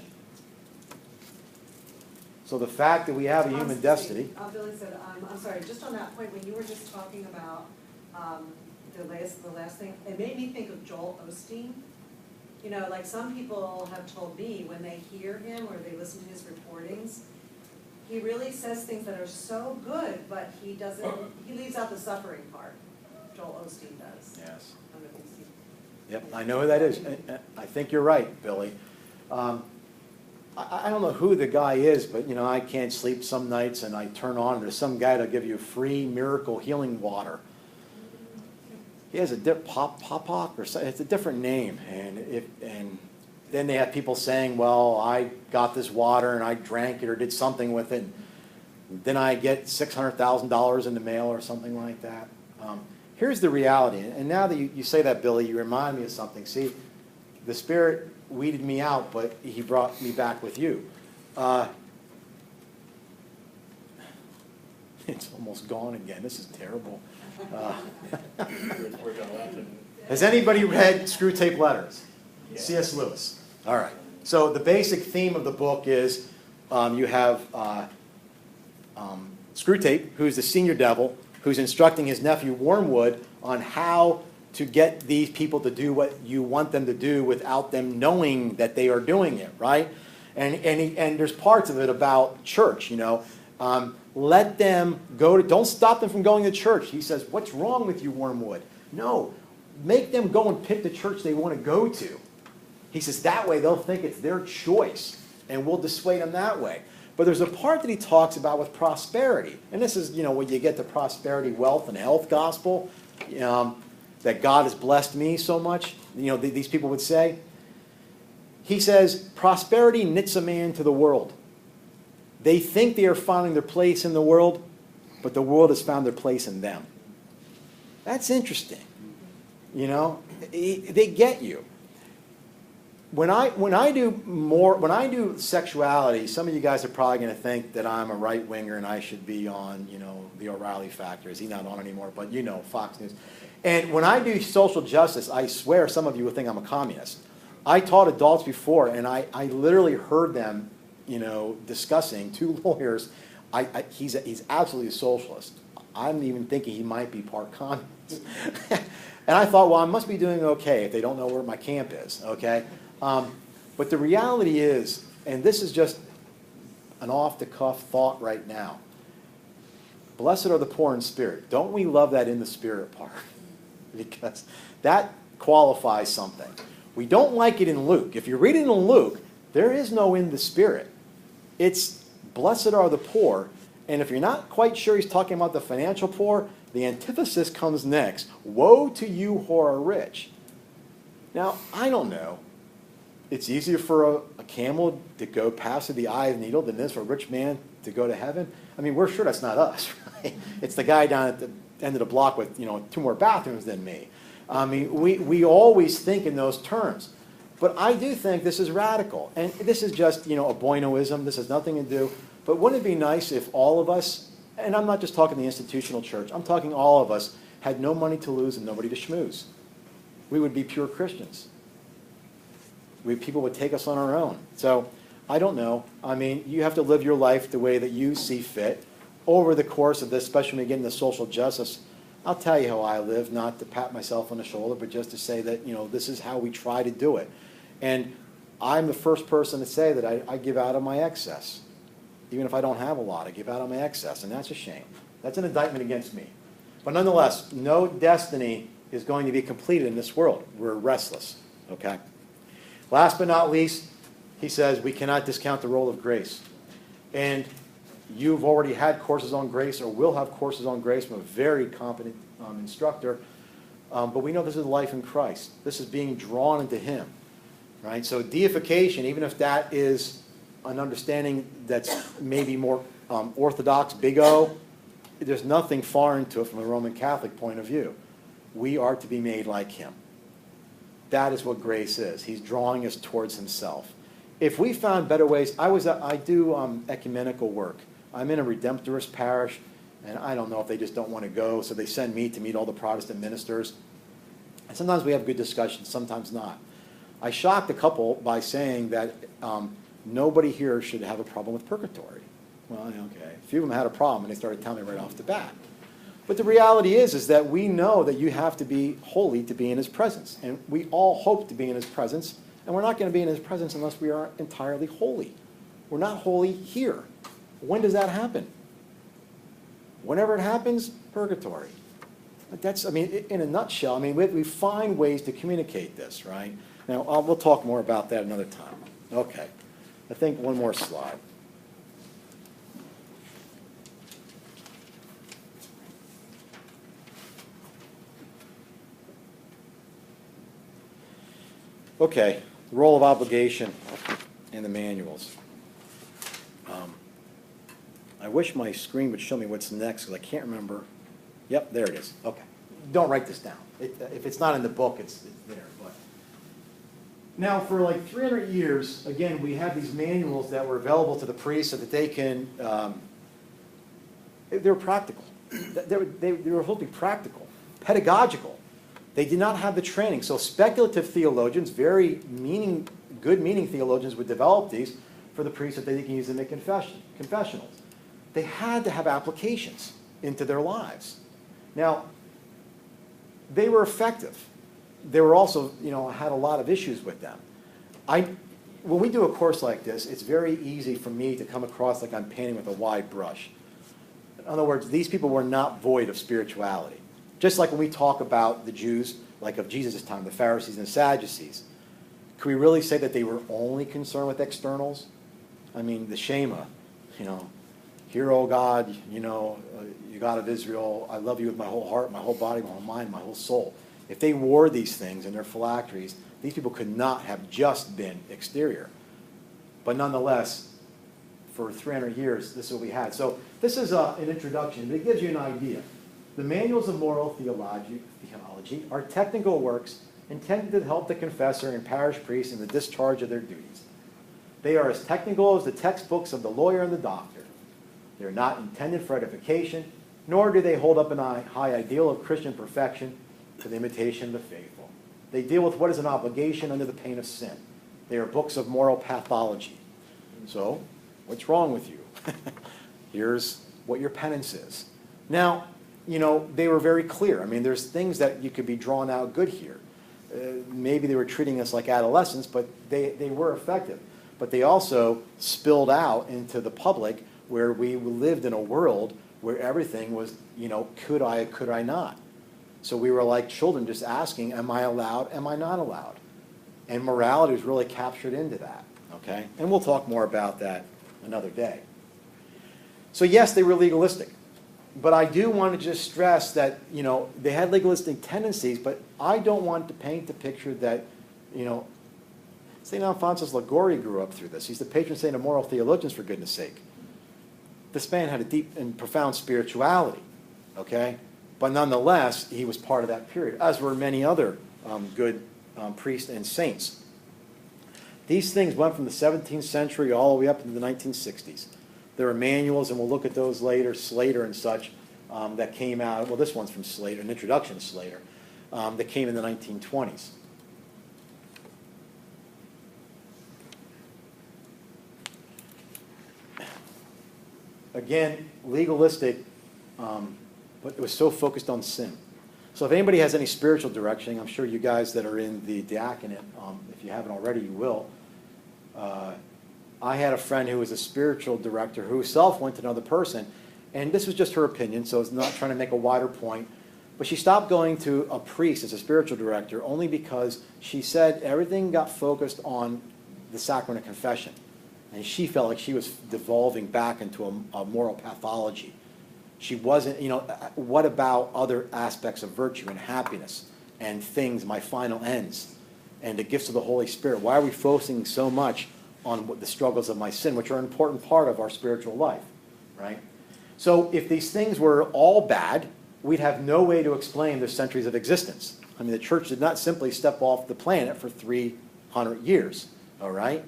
So the fact that we have a human destiny. Billy said, I'm sorry, just on that point, when you were just talking about the last thing, it made me think of Joel Osteen. Some people have told me when they hear him or they listen to his reportings, he really says things that are so good, but he leaves out the suffering part. Joel Osteen does. Yes. Yep, I know who that is. I think you're right, Billy. I don't know who the guy is, but I can't sleep some nights and I turn on and there's some guy that'll give you free miracle healing water. He has a Popoc or something. It's a different name, and then they have people saying, "Well, I got this water and I drank it or did something with it." Then I get $600,000 in the mail or something like that. Here's the reality, and now that you say that, Billy, you remind me of something. See, the Spirit weeded me out, but he brought me back with you. It's almost gone again. This is terrible. Has anybody read Screw Tape Letters? Yeah. C.S. Lewis. All right. So the basic theme of the book is you have Screw Tape, who's the senior devil, who's instructing his nephew Wormwood on how to get these people to do what you want them to do without them knowing that they are doing it, right? And there's parts of it about church, you know. Let them go to, don't stop them from going to church. He says, what's wrong with you, Wormwood? No, make them go and pick the church they want to go to. He says, that way they'll think it's their choice, and we'll dissuade them that way. But there's a part that he talks about with prosperity. And this is, you know, when you get the prosperity, wealth, and health gospel, that God has blessed me so much, you know, these people would say. He says, prosperity knits a man to the world. They think they are finding their place in the world, but the world has found their place in them. That's interesting. You know, they get you. When I do sexuality, some of you guys are probably going to think that I'm a right winger and I should be on, you know, the O'Reilly Factor. Is he not on anymore? But you know, Fox News. And when I do social justice, I swear some of you will think I'm a communist. I taught adults before, and I literally heard them, you know, discussing, two lawyers. He's absolutely a socialist. I'm even thinking he might be part communist. And I thought, well, I must be doing okay if they don't know where my camp is, okay? But the reality is, and this is just an off-the-cuff thought right now, blessed are the poor in spirit. Don't we love that in the spirit part? Because that qualifies something. We don't like it in Luke. If you read it in Luke, there is no in the spirit. It's blessed are the poor. And if you're not quite sure he's talking about the financial poor, the antithesis comes next. Woe to you who are rich. Now, I don't know. It's easier for a camel to go past the eye of the needle than it is for a rich man to go to heaven. I mean, we're sure that's not us, right? It's the guy down at the end of the block with, you know, 2 more bathrooms than me. I mean, we always think in those terms. But I do think this is radical. And this is just, you know, a Boynoism. This has nothing to do. But wouldn't it be nice if all of us, and I'm not just talking the institutional church, I'm talking all of us, had no money to lose and nobody to schmooze. We would be pure Christians. People would take us on our own. So, I don't know. I mean, you have to live your life the way that you see fit. Over the course of this, especially when we get into social justice, I'll tell you how I live, not to pat myself on the shoulder, but just to say that, you know, this is how we try to do it. And I'm the first person to say that I give out of my excess. Even if I don't have a lot, I give out of my excess, and that's a shame. That's an indictment against me. But nonetheless, no destiny is going to be completed in this world. We're restless, okay? Last but not least, he says we cannot discount the role of grace. And you've already had courses on grace or will have courses on grace from a very competent instructor. But we know this is life in Christ. This is being drawn into him, right? So deification, even if that is an understanding that's maybe more orthodox, big O, there's nothing foreign to it from a Roman Catholic point of view. We are to be made like him. That is what grace is. He's drawing us towards himself. If we found better ways, I do ecumenical work. I'm in a Redemptorist parish, and I don't know if they just don't want to go, so they send me to meet all the Protestant ministers. And sometimes we have good discussions, sometimes not. I shocked a couple by saying that nobody here should have a problem with purgatory. Well, okay. A few of them had a problem, and they started telling me right off the bat. But the reality is that we know that you have to be holy to be in his presence. And we all hope to be in his presence, and we're not going to be in his presence unless we are entirely holy. We're not holy here. When does that happen? Whenever it happens, purgatory. But that's, I mean, in a nutshell, I mean, we find ways to communicate this, right? Now, we'll talk more about that another time. Okay. I think one more slide. Okay, the role of obligation in the manuals. I wish my screen would show me what's next, because I can't remember. Yep, there it is. Okay. Don't write this down. If it's not in the book, it's there. But now, for like 300 years, again, we had these manuals that were available to the priests so that they can, they were practical. They were supposed to be practical, pedagogical. They did not have the training. So speculative theologians, very good meaning theologians would develop these for the priests that they can use to make confessionals. They had to have applications into their lives. Now, they were effective. They were also, had a lot of issues with them. When we do a course like this, it's very easy for me to come across like I'm painting with a wide brush. In other words, these people were not void of spirituality. Just like when we talk about the Jews, like of Jesus' time, the Pharisees and Sadducees, can we really say that they were only concerned with externals? I mean, the Shema, hear, O God, you God of Israel, I love you with my whole heart, my whole body, my whole mind, my whole soul. If they wore these things in their phylacteries, these people could not have just been exterior. But nonetheless, for 300 years, this is what we had. So this is an introduction, but it gives you an idea. The manuals of moral theology are technical works intended to help the confessor and parish priest in the discharge of their duties. They are as technical as the textbooks of the lawyer and the doctor. They are not intended for edification, nor do they hold up an high ideal of Christian perfection to the imitation of the faithful. They deal with what is an obligation under the pain of sin. They are books of moral pathology. So, what's wrong with you? Here's what your penance is. Now, they were very clear. I mean, there's things that you could be drawn out good here. Maybe they were treating us like adolescents, but they were effective. But they also spilled out into the public, where we lived in a world where everything was, could I not? So we were like children just asking, am I allowed, am I not allowed? And morality was really captured into that, okay? And we'll talk more about that another day. So yes, they were legalistic. But I do want to just stress that, they had legalistic tendencies, but I don't want to paint the picture that, St. Alphonsus Liguori grew up through this. He's the patron saint of moral theologians, for goodness sake. This man had a deep and profound spirituality, okay? But nonetheless, he was part of that period, as were many other good priests and saints. These things went from the 17th century all the way up into the 1960s. There are manuals, and we'll look at those later, Slater and such, that came out. Well, this one's from Slater, an introduction to Slater, that came in the 1920s. Again, legalistic, but it was so focused on sin. So if anybody has any spiritual direction, I'm sure you guys that are in the diaconate, if you haven't already, you will. I had a friend who was a spiritual director who herself went to another person, and this was just her opinion, so it's not trying to make a wider point, but she stopped going to a priest as a spiritual director only because she said everything got focused on the sacrament of confession. And she felt like she was devolving back into a moral pathology. She wasn't, what about other aspects of virtue and happiness and things, my final ends, and the gifts of the Holy Spirit? Why are we focusing so much on the struggles of my sin, which are an important part of our spiritual life, right? So if these things were all bad, we'd have no way to explain the centuries of existence. I mean, the church did not simply step off the planet for 300 years, all right?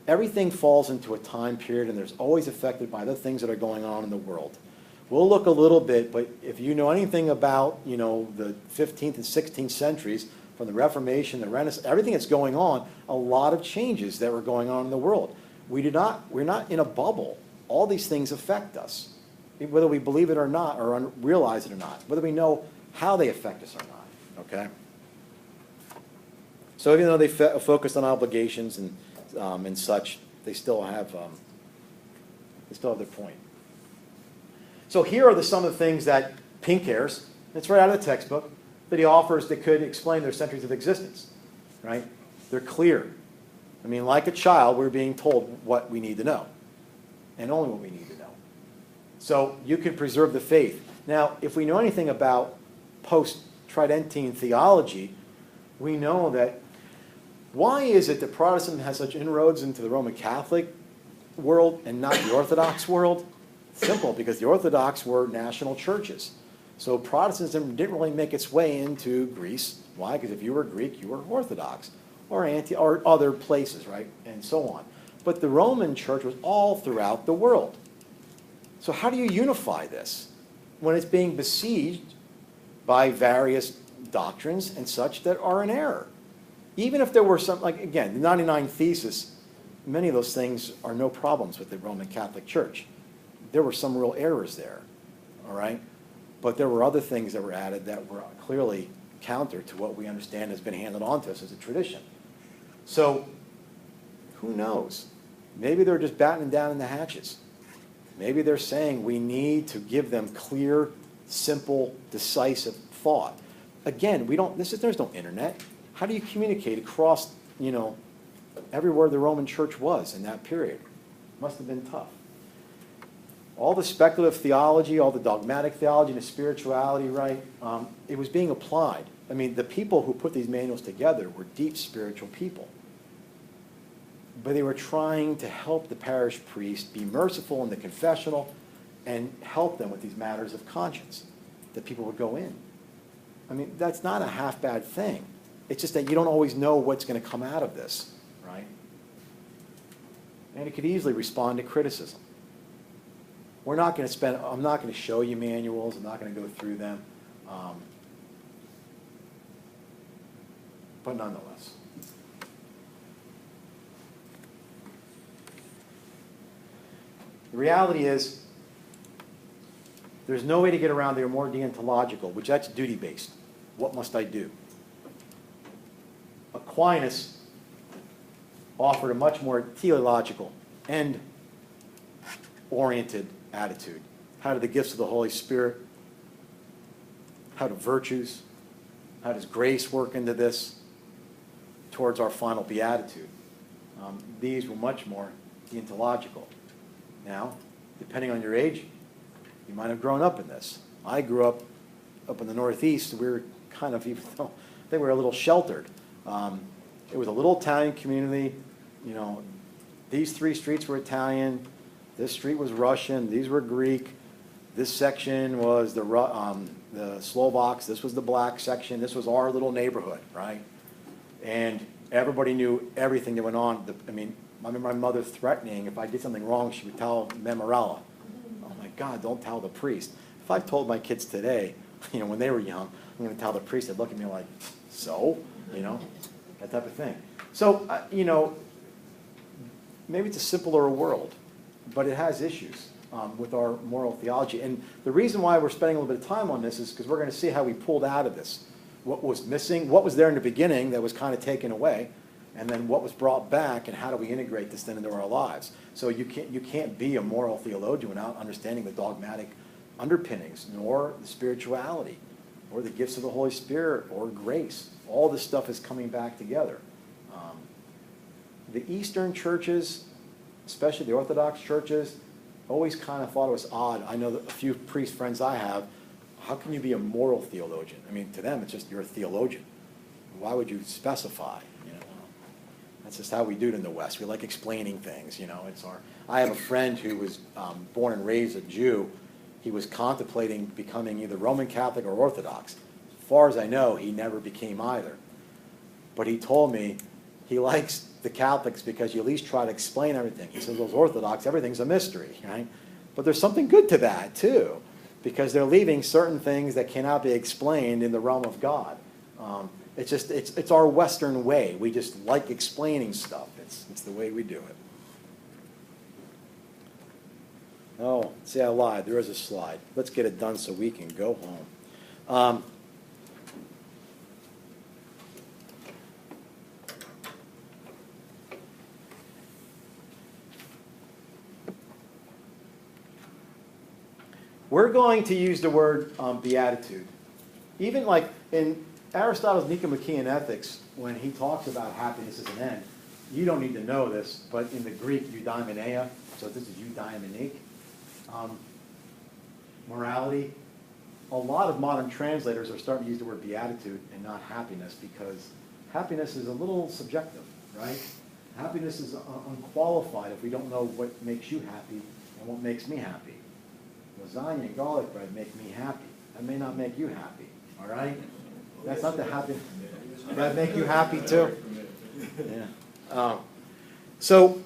Everything falls into a time period, and there's always affected by the things that are going on in the world. We'll look a little bit, but if you know anything about, the 15th and 16th centuries, from the Reformation, the Renaissance, everything that's going on, a lot of changes that were going on in the world. We're not in a bubble. All these things affect us, whether we believe it or not, or realize it or not, whether we know how they affect us or not, okay? So even though they focused on obligations and such, they still have their point. So here are some of the things that Pinckaers, it's right out of the textbook, that he offers that could explain their centuries of existence, right? They're clear. I mean, like a child, we're being told what we need to know, and only what we need to know. So you can preserve the faith. Now, if we know anything about post-Tridentine theology, we know that why is it that Protestantism has such inroads into the Roman Catholic world and not the Orthodox world? Simple, because the Orthodox were national churches. So Protestantism didn't really make its way into Greece. Why? Because if you were Greek, you were Orthodox, or other places, right, and so on. But the Roman Church was all throughout the world. So how do you unify this when it's being besieged by various doctrines and such that are in error? Even if there were some, like again, the 99 Thesis, many of those things are no problems with the Roman Catholic Church. There were some real errors there, all right? But there were other things that were added that were clearly counter to what we understand has been handed on to us as a tradition. So who knows? Maybe they're just battening down in the hatches. Maybe they're saying we need to give them clear, simple, decisive thought. Again, there's no internet. How do you communicate across, everywhere the Roman Church was in that period? Must have been tough. All the speculative theology, all the dogmatic theology, and the spirituality, right? It was being applied. I mean, the people who put these manuals together were deep spiritual people. But they were trying to help the parish priest be merciful in the confessional and help them with these matters of conscience, that people would go in. I mean, that's not a half bad thing. It's just that you don't always know what's going to come out of this, right? And it could easily respond to criticism. I'm not going to show you manuals. I'm not going to go through them. But nonetheless. The reality is, there's no way to get around the more deontological, which that's duty-based. What must I do? Aquinas offered a much more teleological, end-oriented attitude. How do the gifts of the Holy Spirit, how do virtues, how does grace work into this towards our final beatitude? These were much more deontological. Now, depending on your age, you might have grown up in this. I grew up in the Northeast. We were kind of, even though they were a little sheltered. It was a little Italian community. These 3 streets were Italian. This street was Russian. These were Greek. This section was the Slovaks. This was the black section. This was our little neighborhood, right? And everybody knew everything that went on. I remember my mother threatening if I did something wrong, she would tell Memorella. Oh my God, don't tell the priest. If I told my kids today, when they were young, I'm going to tell the priest, they'd look at me like, so? That type of thing. So, maybe it's a simpler world, but it has issues with our moral theology. And the reason why we're spending a little bit of time on this is because we're going to see how we pulled out of this. What was missing, what was there in the beginning that was kind of taken away, and then what was brought back, and how do we integrate this then into our lives? So you can't be a moral theologian without understanding the dogmatic underpinnings, nor the spirituality, or the gifts of the Holy Spirit, or grace. All this stuff is coming back together. The Eastern churches, especially the Orthodox churches, always kind of thought it was odd. I know that a few priest friends I have, how can you be a moral theologian? I mean, to them, it's just you're a theologian. Why would you specify? That's just how we do it in the West. We like explaining things. I have a friend who was born and raised a Jew. He was contemplating becoming either Roman Catholic or Orthodox. As far as I know, he never became either. But he told me he likes the Catholics because you at least try to explain everything. He says those Orthodox, everything's a mystery, right? But there's something good to that too, because they're leaving certain things that cannot be explained in the realm of God. It's our Western way. We just like explaining stuff. It's the way we do it. Oh, see, I lied. There is a slide. Let's get it done so we can go home. We're going to use the word beatitude. Even like in Aristotle's Nicomachean Ethics, when he talks about happiness as an end, you don't need to know this, but in the Greek, eudaimonia, so this is eudaimonic, morality. A lot of modern translators are starting to use the word beatitude and not happiness, because happiness is a little subjective, right? Happiness is unqualified if we don't know what makes you happy and what makes me happy. lasagna and garlic bread make me happy. That may not make you happy, all right? That's not the happy. Does that make you happy too? Yeah. So,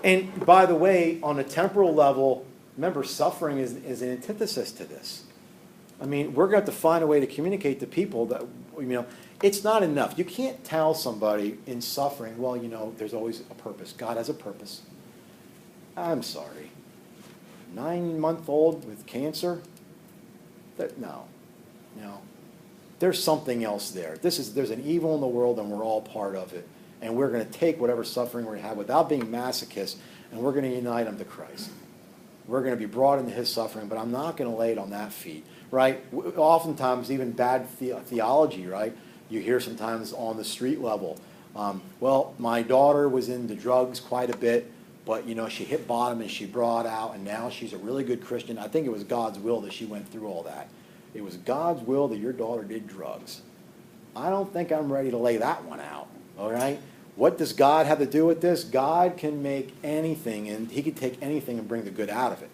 and by the way, on a temporal level, remember, suffering is an antithesis to this. I mean, we're going to have to find a way to communicate to people that, it's not enough. You can't tell somebody in suffering, well, there's always a purpose. God has a purpose. I'm sorry. 9-month-old with cancer? No. There's something else there. There's an evil in the world, and we're all part of it. And we're going to take whatever suffering we have without being masochists, and we're going to unite them to Christ. We're going to be brought into his suffering, but I'm not going to lay it on that feet, right? Oftentimes, even bad theology, right? You hear sometimes on the street level, well, my daughter was into drugs quite a bit, but, she hit bottom and she brought out, and now she's a really good Christian. I think it was God's will that she went through all that. It was God's will that your daughter did drugs. I don't think I'm ready to lay that one out, all right? What does God have to do with this? God can make anything, and he can take anything and bring the good out of it.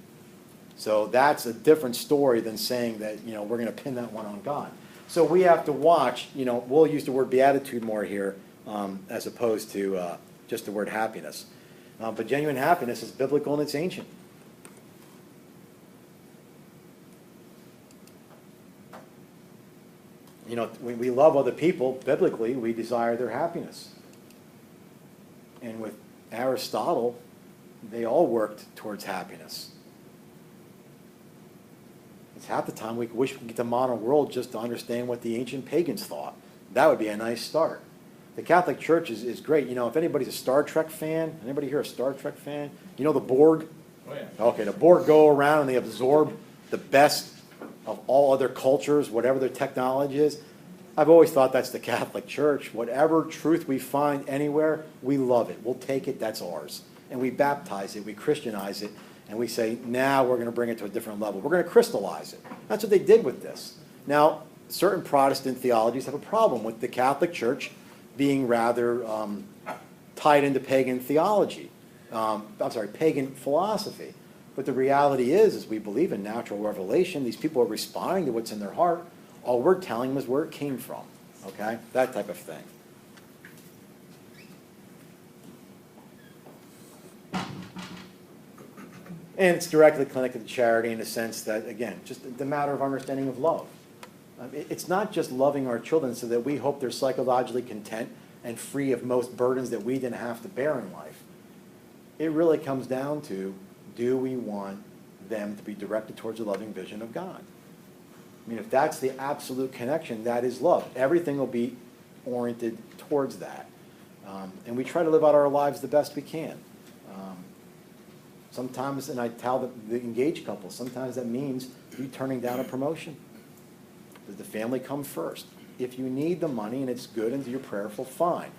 So that's a different story than saying that, we're going to pin that one on God. So we have to watch, we'll use the word beatitude more here as opposed to just the word happiness. But genuine happiness is biblical and it's ancient. When we love other people, biblically, we desire their happiness. And with Aristotle, they all worked towards happiness. It's half the time we wish we could get the modern world just to understand what the ancient pagans thought. That would be a nice start. The Catholic Church is great. If anybody's a Star Trek fan, anybody here a Star Trek fan? The Borg? Oh, yeah. Okay, the Borg go around and they absorb the best of all other cultures, whatever their technology is. I've always thought that's the Catholic Church. Whatever truth we find anywhere, we love it. We'll take it, that's ours. And we baptize it, we Christianize it, and we say, now we're going to bring it to a different level. We're going to crystallize it. That's what they did with this. Now, certain Protestant theologies have a problem with the Catholic Church being rather tied into pagan theology. Pagan philosophy. But the reality is we believe in natural revelation. These people are responding to what's in their heart. All we're telling them is where it came from. Okay? That type of thing. And it's directly connected to charity in the sense that, again, just the matter of understanding of love. It's not just loving our children so that we hope they're psychologically content and free of most burdens that we didn't have to bear in life. It really comes down to, do we want them to be directed towards a loving vision of God? If that's the absolute connection, that is love. Everything will be oriented towards that. And we try to live out our lives the best we can. Sometimes, and I tell the engaged couple, sometimes that means you turning down a promotion. Does the family come first? If you need the money and it's good and you're prayerful, fine.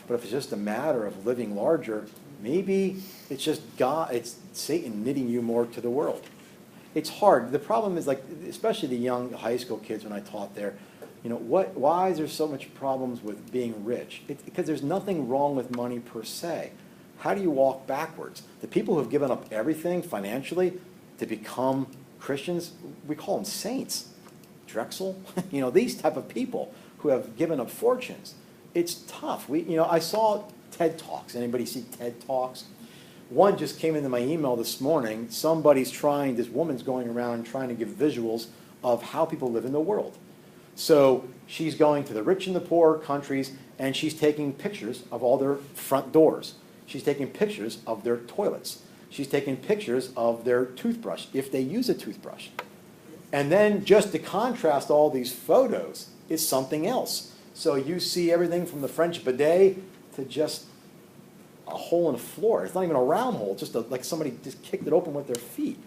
But if it's just a matter of living larger, maybe it's just God, it's Satan knitting you more to the world. It's hard. The problem is, especially the young high school kids when I taught there, why is there so much problems with being rich? It's because there's nothing wrong with money per se. How do you walk backwards? The people who have given up everything financially to become Christians, we call them saints. Drexel, these type of people who have given up fortunes. It's tough. I saw TED Talks. Anybody see TED Talks? One just came into my email this morning. This woman's going around trying to give visuals of how people live in the world. So she's going to the rich and the poor countries, and she's taking pictures of all their front doors. She's taking pictures of their toilets. She's taking pictures of their toothbrush, if they use a toothbrush. And then just to contrast all these photos is something else. So you see everything from the French bidet to just a hole in the floor. It's not even a round hole, just like somebody just kicked it open with their feet.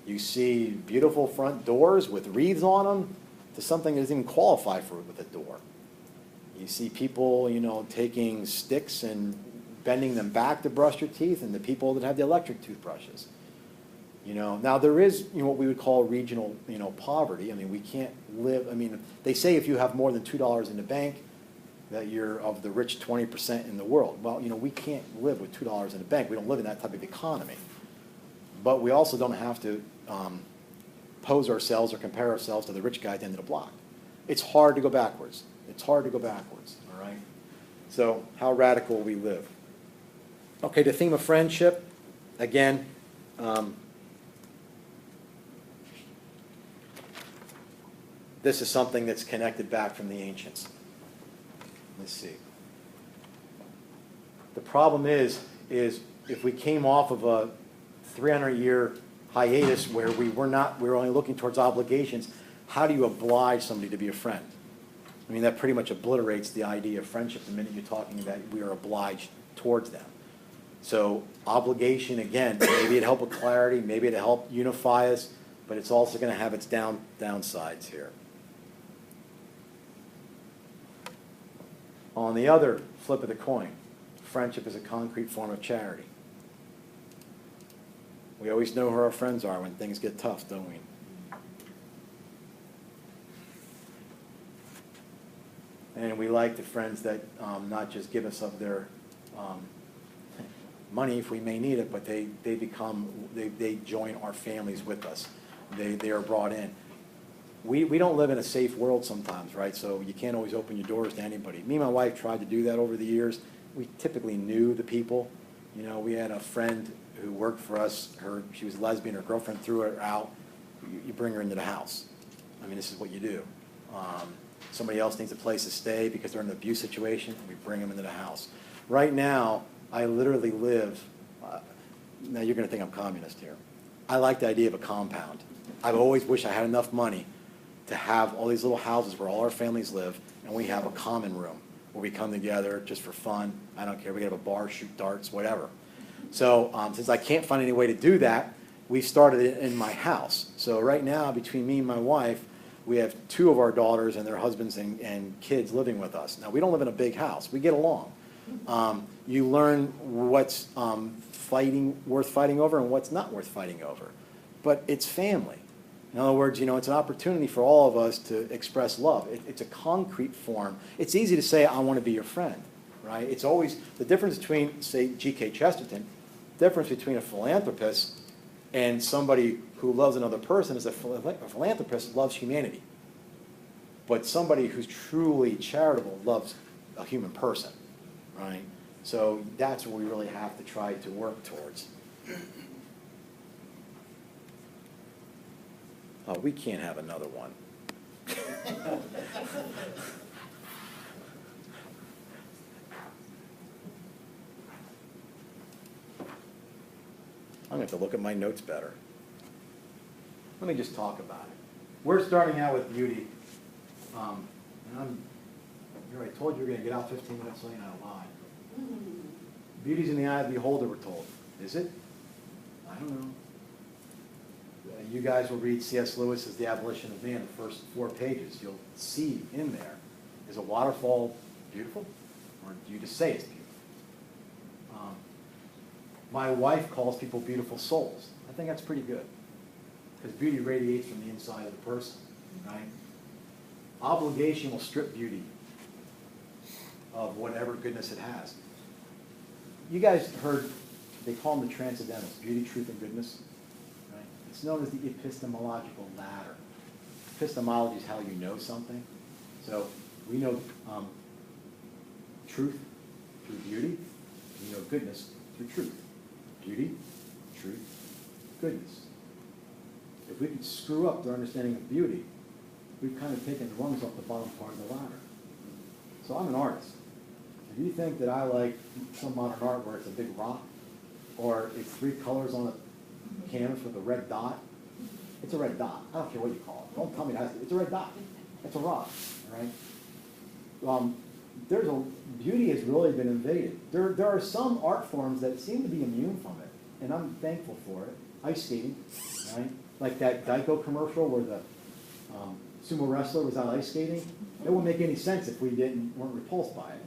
You see beautiful front doors with wreaths on them to something that doesn't even qualify for with a door. You see people, taking sticks and bending them back to brush your teeth, and the people that have the electric toothbrushes. Now there is what we would call regional poverty. We can't live. They say if you have more than $2 in the bank, that you're of the rich 20% in the world. Well, we can't live with $2 in the bank. We don't live in that type of economy. But we also don't have to pose ourselves or compare ourselves to the rich guy at the end of the block. It's hard to go backwards. It's hard to go backwards, all right? So how radical we live. Okay, the theme of friendship, again, this is something that's connected back from the ancients. Let's see. The problem is if we came off of a 300-year hiatus where we were only looking towards obligations, how do you oblige somebody to be a friend? I mean, that pretty much obliterates the idea of friendship the minute you're talking about we are obliged towards them. So obligation, again, maybe it help with clarity, maybe it help unify us, but it's also going to have its downsides here. On the other flip of the coin, friendship is a concrete form of charity. We always know who our friends are when things get tough, don't we? And we like the friends that not just give us of their money if we may need it, but they join our families with us. They are brought in. We don't live in a safe world sometimes, right? So you can't always open your doors to anybody. Me and my wife tried to do that over the years. We typically knew the people. You know, we had a friend who worked for us. She was lesbian. Her girlfriend threw her out. You bring her into the house. I mean, this is what you do. Somebody else needs a place to stay because they're in an abuse situation. We bring them into the house. Right now, I literally live. Now you're going to think I'm communist here. I like the idea of a compound. I've always wished I had enough money to have all these little houses where all our families live, and we have a common room where we come together just for fun. I don't care. We can have a bar, shoot darts, whatever. So since I can't find any way to do that, we started it in my house. So right now, between me and my wife, we have 2 of our daughters and their husbands and kids living with us. Now, we don't live in a big house. We get along. You learn what's worth fighting over and what's not worth fighting over. But it's family. In other words, you know, it's an opportunity for all of us to express love. It's a concrete form. It's easy to say, I want to be your friend, right? It's always the difference between, say, G.K. Chesterton, the difference between a philanthropist and somebody who loves another person is a philanthropist loves humanity. But somebody who's truly charitable loves a human person, right? So that's what we really have to try to work towards. Oh, we can't have another one. I'm going to have to look at my notes better. Let me just talk about it. We're starting out with beauty. I told you we're going to get out 15 minutes late, and I lied. Beauty's in the eye of the beholder, we're told. Is it? I don't know. You guys will read C.S. Lewis's The Abolition of Man, the first 4 pages. You'll see in there, is a waterfall beautiful? Or do you just say it's beautiful? My wife calls people beautiful souls. I think that's pretty good. Because beauty radiates from the inside of the person, right? Obligation will strip beauty of whatever goodness it has. You guys heard, they call them the transcendentals, beauty, truth, and goodness. Right? It's known as the epistemological ladder. Epistemology is how you know something. So we know truth through beauty. We know goodness through truth. Beauty, truth, goodness. If we could screw up their understanding of beauty, we've kind of taken the rungs off the bottom part of the ladder. So I'm an artist. If you think that I like some modern art where it's a big rock, or it's 3 colors on a canvas with a red dot, it's a red dot. I don't care what you call it. Don't tell me that. It's a red dot. It's a rock, all right? Beauty has really been invaded. There are some art forms that seem to be immune from it, and I'm thankful for it. Ice skating, right? Like that Geico commercial where the sumo wrestler was out ice skating. It wouldn't make any sense if we weren't repulsed by it.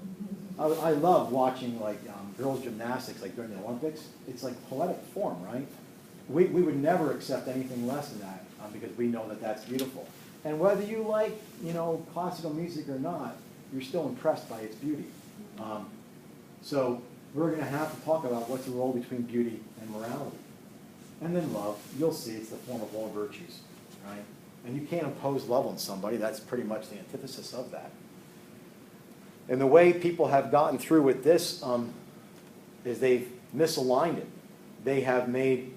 I love watching like girls gymnastics like during the Olympics. It's like poetic form, right? We would never accept anything less than that because we know that that's beautiful. And whether you like, classical music or not, you're still impressed by its beauty. So we're going to have to talk about what's the role between beauty and morality. And then love, you'll see it's the form of all virtues, right? And you can't impose love on somebody, that's pretty much the antithesis of that. And the way people have gotten through with this is they've misaligned it. They have made,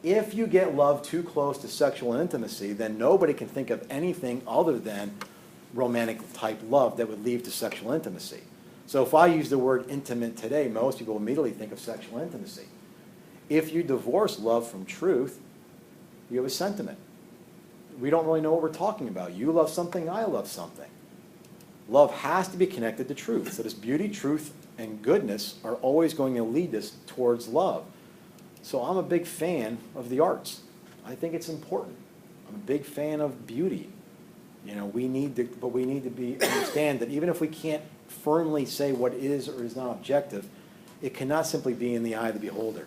if you get love too close to sexual intimacy, then nobody can think of anything other than romantic type love that would lead to sexual intimacy. So if I use the word intimate today, most people immediately think of sexual intimacy. If you divorce love from truth, you have a sentiment. We don't really know what we're talking about. You love something, I love something. Love has to be connected to truth. So this beauty, truth, and goodness are always going to lead us towards love. So I'm a big fan of the arts. I think it's important. I'm a big fan of beauty. You know, we need to, but we need to understand that even if we can't firmly say what is or is not objective, it cannot simply be in the eye of the beholder.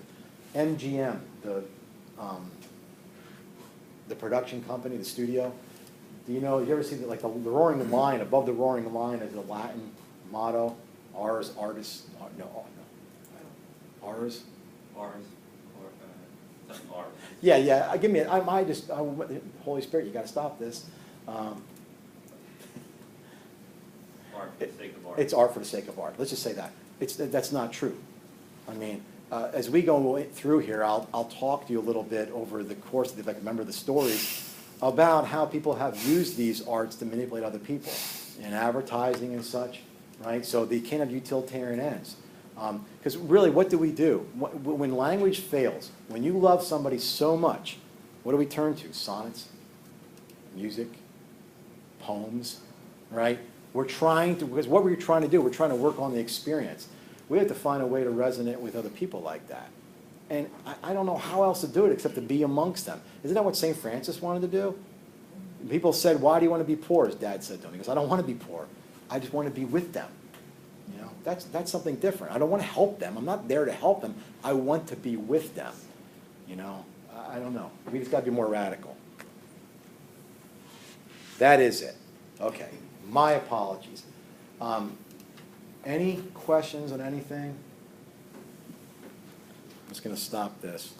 MGM, the production company, the studio, do you know, you ever see like the roaring line, above the roaring line is a Latin motto, Ars Artis, no, Ars? Ours, or, something ours. Yeah, give me it, Holy Spirit, you gotta stop this. Art for the sake of art. It's art for the sake of art, let's just say that. That's not true. I mean, as we go through here, I'll talk to you a little bit over the course of, if I can remember the stories, about how people have used these arts to manipulate other people in advertising and such, right? So they can't have utilitarian ends. Because really, what do? When language fails, when you love somebody so much, what do we turn to? Sonnets, music, poems, right? We're trying to, because what we're trying to do, we're trying to work on the experience. We have to find a way to resonate with other people like that. And I don't know how else to do it except to be amongst them. Isn't that what St. Francis wanted to do? People said, why do you want to be poor? His dad said to him. He goes, I don't want to be poor. I just want to be with them. You know, that's something different. I don't want to help them. I'm not there to help them. I want to be with them. You know, I don't know. We just got to be more radical. That is it. Okay. My apologies. Any questions on anything? I'm just going to stop this.